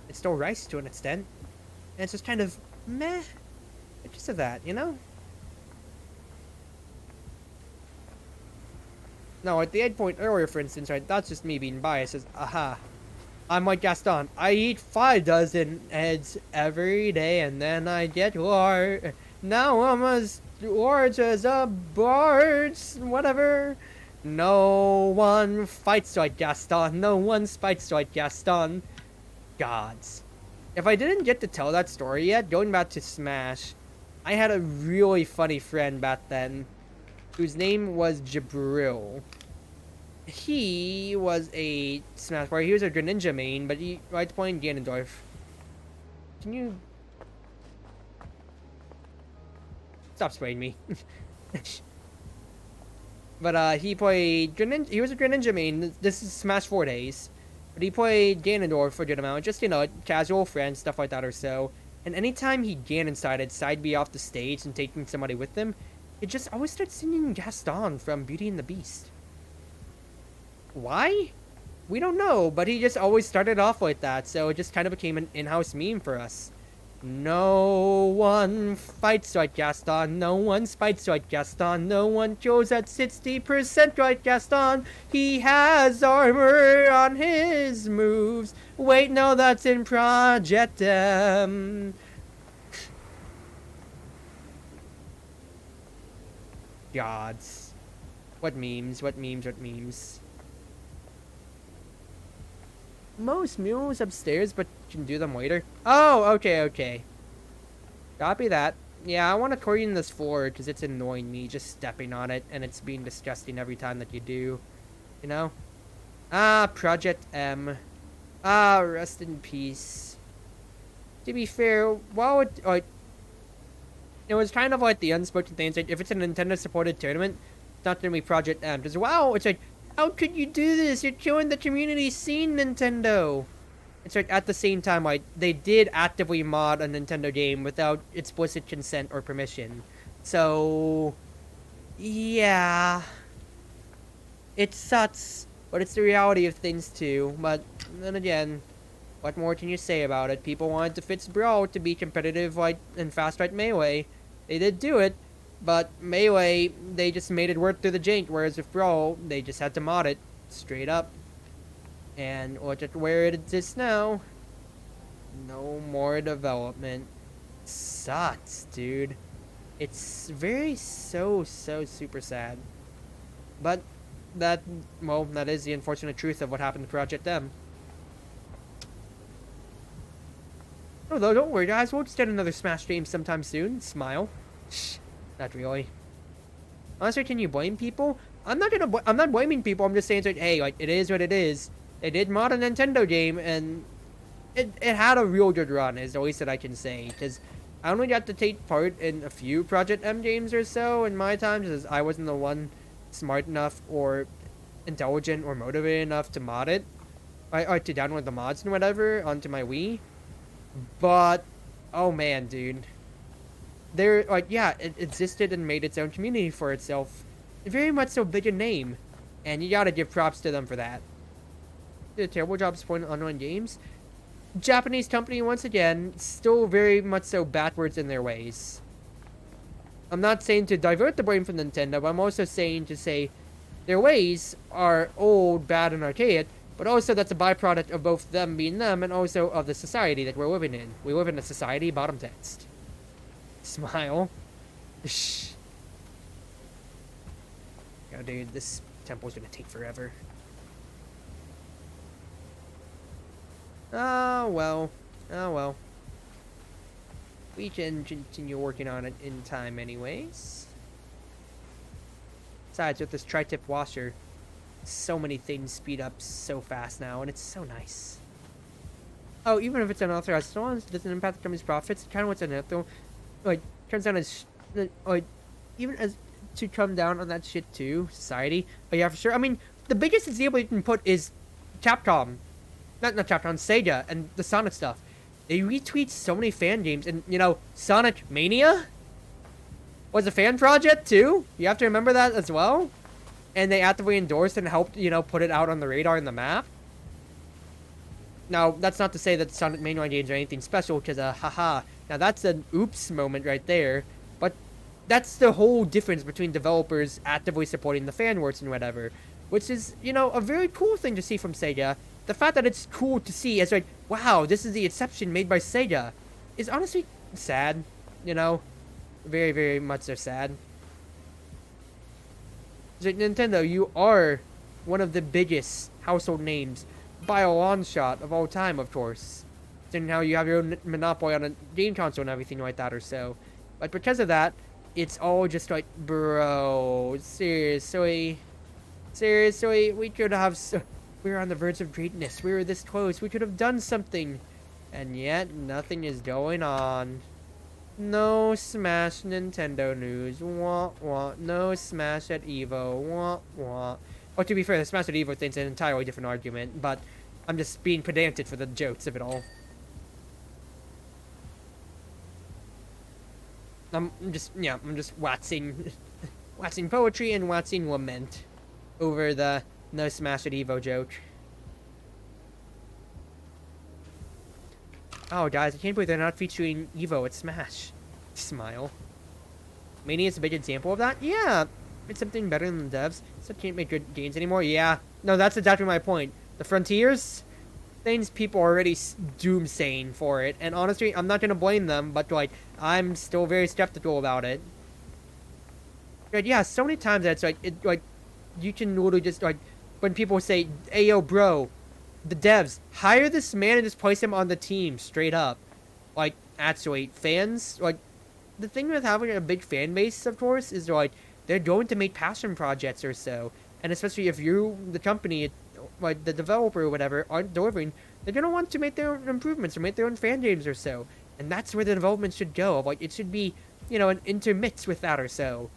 It's still rice to an extent. And it's just kind of meh. It's just of that, you know? No, at the end point earlier, for instance, right, that's just me being biased. As, aha. I'm like Gaston. I eat 5 dozen eggs every day, and then I get large. Now I'm as large as a barge. Whatever. No one fights like Gaston. No one fights like Gaston. Gods. If I didn't get to tell that story yet, going back to Smash, I had a really funny friend back then, whose name was Jabril. He was a Smash player. He was a Greninja main, but he liked playing Ganondorf. Can you stop spraying me? But he played Greninja. He was a Greninja main. This is Smash 4 days. But he played Ganondorf for a good amount. Just, you know, casual friends, stuff like that or so. And anytime he Ganon-sided side B off the stage and taking somebody with him, it just always starts singing Gaston from Beauty and the Beast. Why? We don't know, but he just always started off like that, so it just kind of became an in-house meme for us. No one fights like Gaston, no one fights like Gaston, no one goes at 60% like Gaston. He has armor on his moves. Wait, no, that's in Project M. Gods. What memes, what memes, what memes. Most mules upstairs, but you can do them later. Oh, okay. Copy that. Yeah, I want to clean this floor because it's annoying me just stepping on it, and it's being disgusting every time that you do. You know? Ah, Project M. Ah, rest in peace. To be fair, while it was kind of like the unspoken things, like, if it's a Nintendo-supported tournament, it's not going to be Project M. Because, wow, it's like, how could you do this? You're killing the community scene, Nintendo. It's like, at the same time, like, they did actively mod a Nintendo game without explicit consent or permission. So, yeah. It sucks, but it's the reality of things, too. But, then again, what more can you say about it? People wanted to fix Brawl to be competitive, like, in Fast Right Melee. They did do it. But Melee, they just made it work through the jank, whereas with Brawl, they just had to mod it. Straight up. And look at where it exists now. No more development. Sucks, dude. It's so super sad. But, that is the unfortunate truth of what happened to Project M. Although, don't worry, guys. We'll just get another Smash game sometime soon. Smile. Shh. Not really. Honestly, can you blame people? I'm not blaming people. I'm just saying, like, hey, like, it is what it is. They did mod a Nintendo game, and it had a real good run, is the least that I can say. Because I only got to take part in a few Project M games or so in my time, because I wasn't the one smart enough or intelligent or motivated enough to mod it. Or to download the mods and whatever onto my Wii. But, oh man, dude. They're, like, yeah, it existed and made its own community for itself. Very much so big a name. And you gotta give props to them for that. Did a terrible job supporting online games. Japanese company, once again, still very much so backwards in their ways. I'm not saying to divert the blame from Nintendo, but I'm also saying to say their ways are old, bad, and archaic, but also that's a byproduct of both them being them and also of the society that we're living in. We live in a society, bottom text. Smile. Shh. Oh, dude, this temple's gonna take forever. Oh, well. Oh, well. We can continue working on it in time anyways. Besides, with this tri-tip washer, so many things speed up so fast now, and it's so nice. Oh, even if it's unauthorized, as long as it doesn't impact the company's profits, it kind of what's unauthorized. Like, turns out as, like, even as to come down on that shit too, society. But yeah, for sure. I mean, the biggest example you can put is Capcom. Not Capcom, Sega, and the Sonic stuff. They retweet so many fan games, and, you know, Sonic Mania was a fan project too. You have to remember that as well. And they actively endorsed and helped, you know, put it out on the radar and the map. Now, that's not to say that Sonic Mania games are anything special, because, haha. Now, that's an oops moment right there. But that's the whole difference between developers actively supporting the fan works and whatever. Which is, you know, a very cool thing to see from Sega. The fact that it's cool to see as, like, wow, this is the exception made by Sega, is honestly sad, you know? Very, very much so sad. It's like, Nintendo, you are one of the biggest household names by a long shot of all time, of course. And how you have your own monopoly on a game console and everything like that or so. But because of that, it's all just like, bro, seriously, we could have, we were on the verge of greatness. We were this close. We could have done something. And yet, nothing is going on. No Smash Nintendo news. Wah, wah. No Smash at EVO. Wah, wah. Well, to be fair, the Smash at EVO thing's an entirely different argument, but I'm just being pedantic for the jokes of it all. I'm just waxing, waxing poetry and waxing lament over the no Smash at EVO joke. Oh, guys, I can't believe they're not featuring EVO at Smash. Smile. Mania is a big example of that? Yeah, it's something better than the devs. So can't make good games anymore? Yeah. No, that's exactly my point. The Frontiers, things people are already doomsaying for it. And honestly, I'm not going to blame them, but, like, I'm still very skeptical about it. Like, yeah, so many times that's, like, you can literally just, like, when people say, hey, yo, bro, the devs, hire this man and just place him on the team, straight up. Like, actually, fans, like, the thing with having a big fan base, of course, is, like, they're going to make passion projects or so. And especially if you, the company, like, the developer or whatever, aren't delivering, they're going to want to make their own improvements or make their own fan games or so. And that's where the development should go. Like, it should be, you know, an intermix with that or so.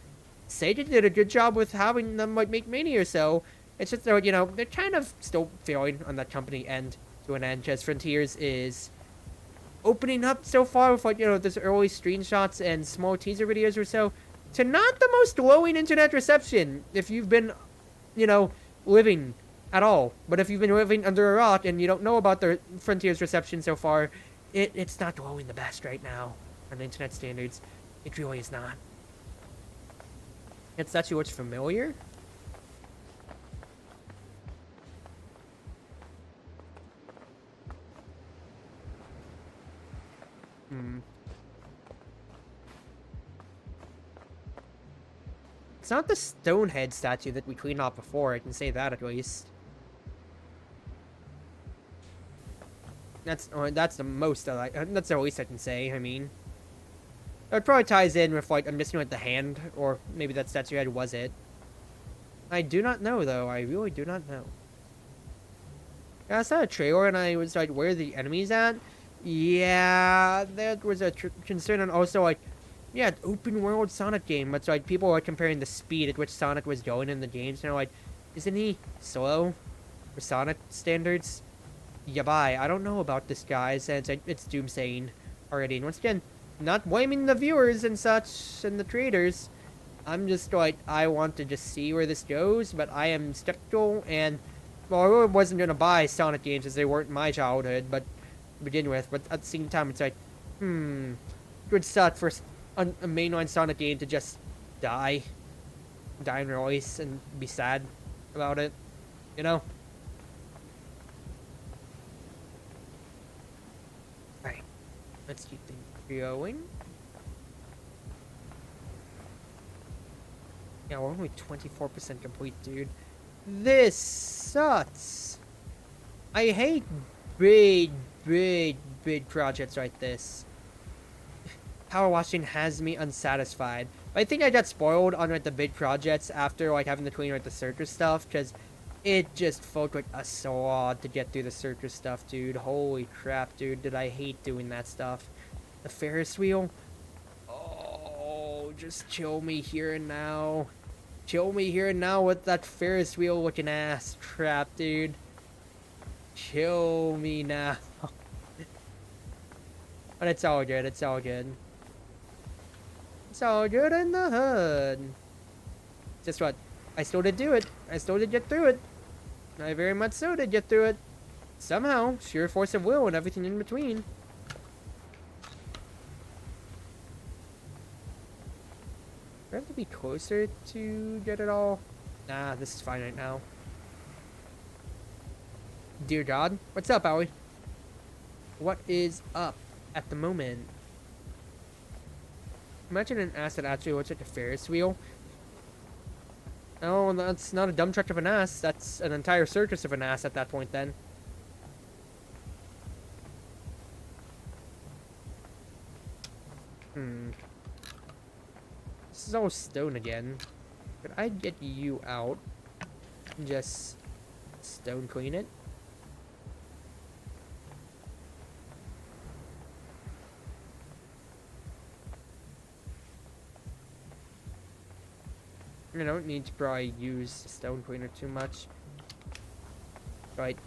Sega did a good job with having them, like, make Mania or so. It's just, you know, they're kind of still failing on that company end to an end, because Frontiers is opening up so far with, like, you know, this early screenshots and small teaser videos or so, to not the most glowing internet reception, if you've been, you know, living at all. But if you've been living under a rock and you don't know about the Frontiers reception so far, it's not glowing the best right now on internet standards. It really is not. It's actually what's familiar. It's not the Stonehead statue that we cleaned off before, I can say that at least. That's the most that's the least I can say. I mean, it probably ties in with like I'm missing like the hand, or maybe that statue head was it. I do not know though. I really do not know. Yeah, I saw a trailer and I was like, where are the enemies at? Yeah, that was a concern, and also like, yeah, open world Sonic game. But like people are comparing the speed at which Sonic was going in the games, and they're like, isn't he slow for Sonic standards? Yeah, bye. I don't know about this, guys, and it's doomsaying already. And once again, not blaming the viewers and such and the creators. I'm just like, I want to just see where this goes, but I am skeptical, and well, I really wasn't gonna buy Sonic games as they weren't my childhood, but to begin with. But at the same time, it's like, it would suck for a mainline Sonic game to just die in release and be sad about it, you know? Alright, let's keep things going. Yeah, we're only 24% complete, dude. This sucks. I hate big projects like this. Powerwashing has me unsatisfied. But I think I got spoiled on like the big projects after like having to clean like the circus stuff, because it just felt like a slog to get through the circus stuff, dude. Holy crap, dude. Did I hate doing that stuff. The Ferris wheel? Oh, just chill me here and now. Chill me here and now with that Ferris wheel looking ass crap, dude. Chill me now. But it's all good, it's all good. It's all good in the hood. Just what? I still did do it. I still did get through it. I very much so did get through it. Somehow. Sheer force of will and everything in between. Do I have to be closer to get it all? Nah, this is fine right now. Dear God. What's up, Owie? What is up at the moment? Imagine an ass that actually looks like a Ferris wheel. Oh, that's not a dump truck of an ass. That's an entire circus of an ass at that point, then. This is all stone again. Could I get you out and just stone clean it? I don't need to probably use stone cleaner too much. Right.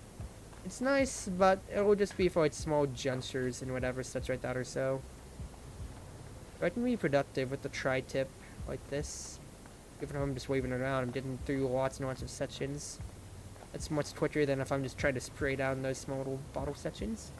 It's nice, but it'll just be for like small junctures and whatever such like that or so. I can be productive with the tri-tip like this. Even if I'm just waving it around, I'm getting through lots and lots of sections. That's much quicker than if I'm just trying to spray down those small little bottle sections.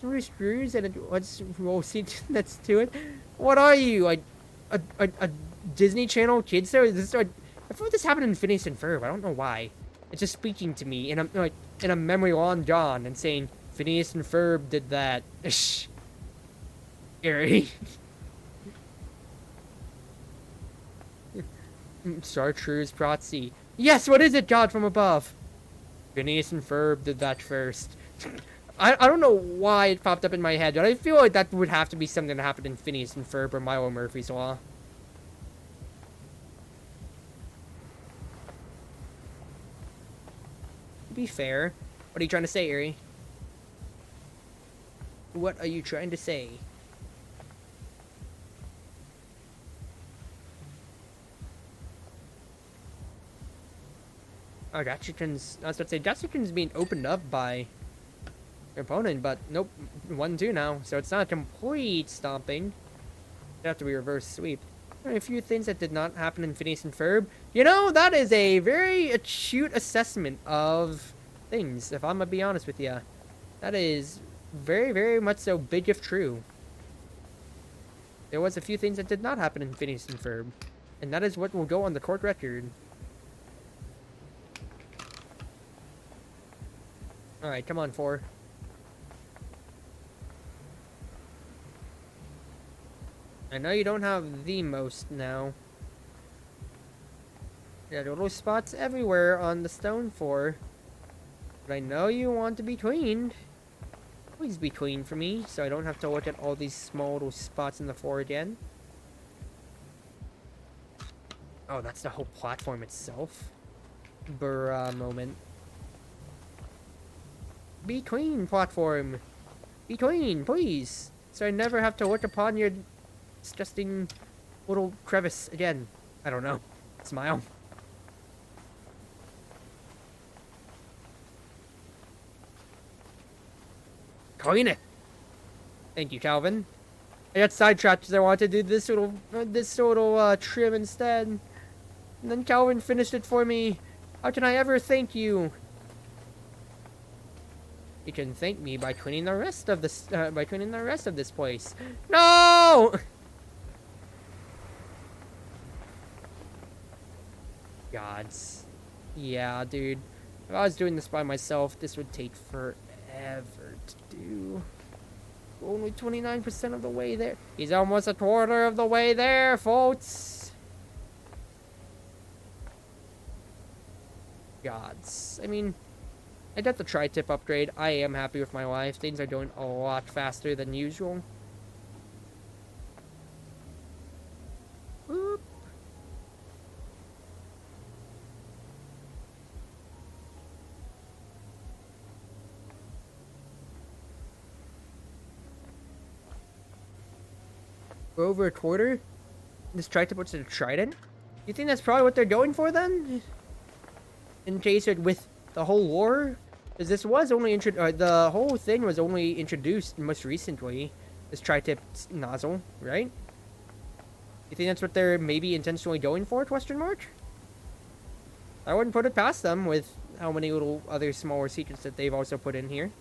3 screws and let's roll seat that's to it. What are you? Like a Disney Channel kids show? This is like, I feel like this happened in Phineas and Ferb. I don't know why. It's just speaking to me in a memory long gone and saying Phineas and Ferb did that. Shh. Scary. Chatreuseproxy. Yes, what is it, God from above? Phineas and Ferb did that first. I don't know why it popped up in my head, but I feel like that would have to be something that happened in Phineas and Ferb or Milo Murphy's Law. To be fair, what are you trying to say, Erie? What are you trying to say? Oh, that chicken's... I was about to say, that chicken's being opened up by your opponent, but nope, 1-2 now. So it's not a complete stomping. It'd have to be reverse sweep. A few things that did not happen in Phineas and Ferb. You know, that is a very acute assessment of things, if I'm gonna be honest with you. That is very, very much so big if true. There was a few things that did not happen in Phineas and Ferb. And that is what will go on the court record. Alright, come on, 4. I know you don't have the most now. Yeah, little spots everywhere on the stone 4. But I know you want to be cleaned. Please be clean for me, so I don't have to look at all these small little spots in the floor again. Oh, that's the whole platform itself. Bruh moment. Be clean, platform. Be clean, please. So I never have to look upon your disgusting little crevice again. I don't know. Smile. Clean it. Thank you, Calvin. I got sidetracked because I wanted to do this little trim instead. And then Calvin finished it for me. How can I ever thank you? You can thank me by cleaning the rest of this place. No! Gods. Yeah, dude. If I was doing this by myself, this would take forever to do. Only 29% of the way there. He's almost a quarter of the way there, folks. Gods. I mean, I got the tri-tip upgrade. I am happy with my life. Things are going a lot faster than usual. Boop. We're over a quarter. This tri-tip was a trident. You think that's probably what they're going for then? In case it with the whole lore? Because this was only the whole thing was only introduced most recently. This tri-tip nozzle, right? You think that's what they're maybe intentionally going for? Question mark. I wouldn't put it past them with how many little other smaller secrets that they've also put in here.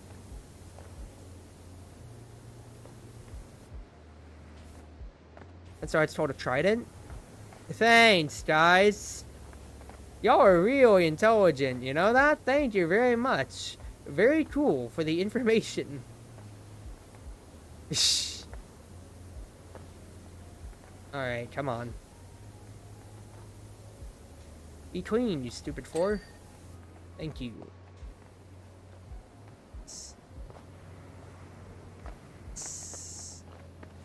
And so it's called a trident. Thanks, guys. Y'all are really intelligent, you know that? Thank you very much. Very cool for the information. Alright, come on. Be clean, you stupid four. Thank you.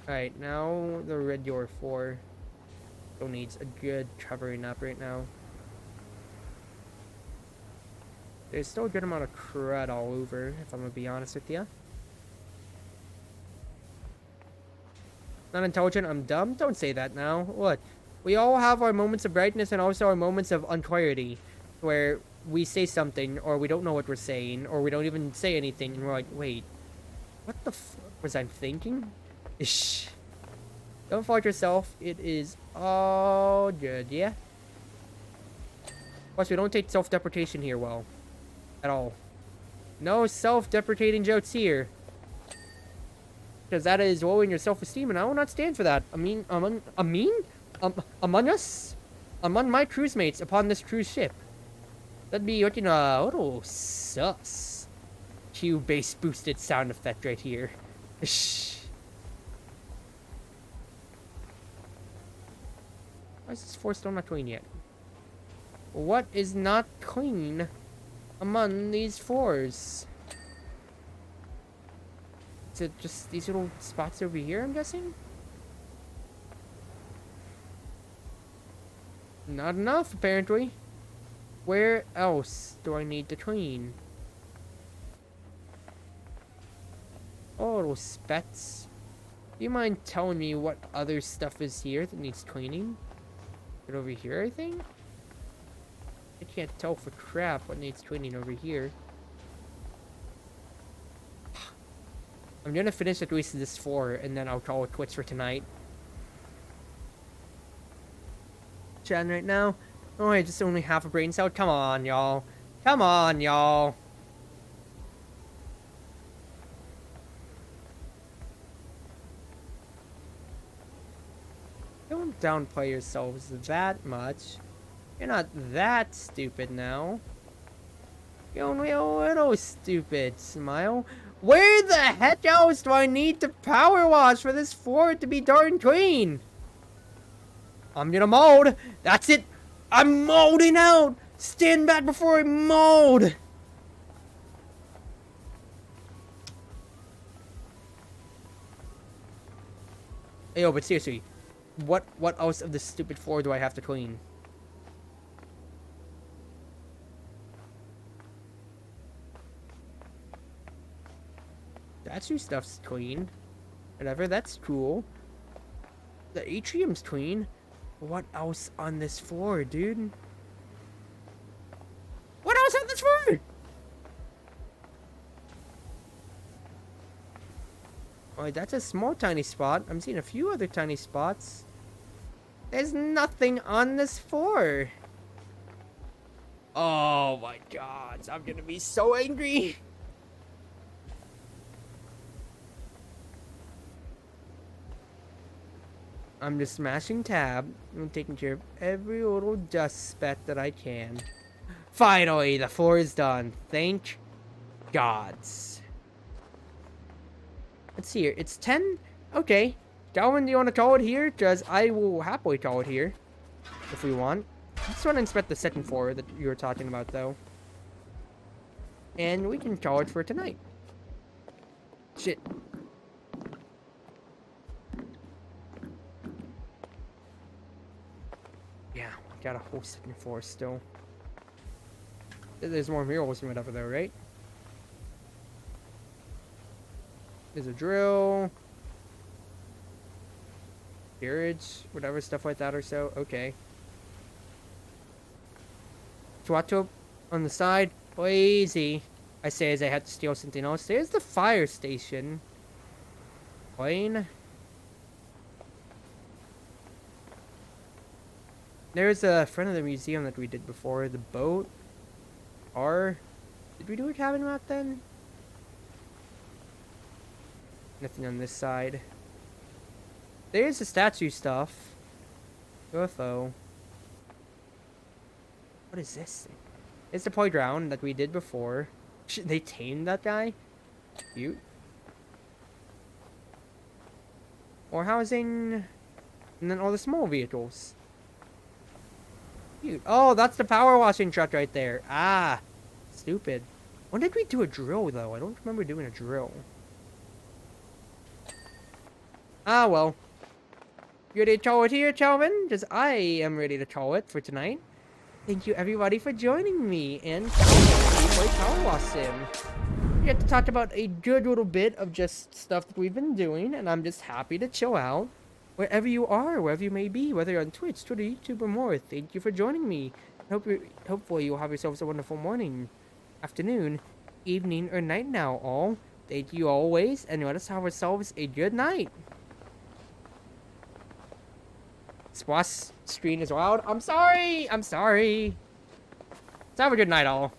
Alright, now the red door 4 still needs a good covering up right now. There's still a good amount of crud all over, if I'm gonna be honest with you. Not intelligent, I'm dumb? Don't say that now. Look, we all have our moments of brightness and also our moments of unclarity, where we say something, or we don't know what we're saying, or we don't even say anything, and we're like, wait, what the f was I thinking? Shh. Don't fault yourself, it is all good, yeah? Plus, we don't take self-deprecation here well. At all. No self-deprecating jokes here. Because that is lowering your self-esteem, and I will not stand for that. Among us? Among my cruise mates upon this cruise ship. That'd be looking a little sus. Cue bass boosted sound effect right here. Shh. Why is this floor still not clean yet? What is not clean among these floors? Is it just these little spots over here, I'm guessing? Not enough, apparently. Where else do I need to clean? Oh, little spets. Do you mind telling me what other stuff is here that needs cleaning? Is it over here, I think? I can't tell for crap what needs cleaning over here. I'm gonna finish at least this floor, and then I'll call it quits for tonight. Chatting right now. Oh, I just only half a brain cell. Come on, y'all. Come on, y'all. Don't downplay yourselves that much. You're not that stupid now. You're only a little stupid, Smile. Where the heck else do I need to power wash for this floor to be darn clean? I'm gonna mold. That's it. I'm molding out. Stand back before I mold. Yo, but seriously, what else of this stupid floor do I have to clean? Statue stuff's clean. Whatever, that's cool. The atrium's clean. What else on this floor, dude? What else on this floor? Oh, that's a small tiny spot. I'm seeing a few other tiny spots. There's nothing on this floor. Oh my god, I'm gonna be so angry. I'm just smashing tab and taking care of every little dust speck that I can. Finally, the floor is done. Thank gods. Let's see here. It's 10. Okay. Calvin, do you want to call it here? Because I will happily call it here. If we want. I just want to inspect the second floor that you were talking about, though. And we can call it for tonight. Shit. Yeah, got a whole second floor still. There's more murals and whatever, though, right? There's a drill. Garage, whatever, stuff like that or so. Okay. Swatto on the side. Lazy. I say as I had to steal something else. There's the fire station. Plane. There's a front of the museum that we did before. The boat. Did we do a cabin map then? Nothing on this side. There's the statue stuff. UFO. What is this thing? It's the playground that we did before. They tamed that guy? Cute. More housing. And then all the small vehicles. Cute. Oh, that's the power washing truck right there. Ah. Stupid. When did we do a drill, though? I don't remember doing a drill. Ah, well. You ready to call it here, Calvin? Because I am ready to call it for tonight. Thank you, everybody, for joining me and play Powerwash Sim. We have to talk about a good little bit of just stuff that we've been doing, and I'm just happy to chill out wherever you are, wherever you may be, whether you're on Twitch, Twitter, YouTube, or more. Thank you for joining me. Hopefully, you'll have yourselves a wonderful morning, afternoon, evening, or night now, all. Thank you always, and let us have ourselves a good night. Swass screen is loud. I'm sorry. Let's have a good night, all.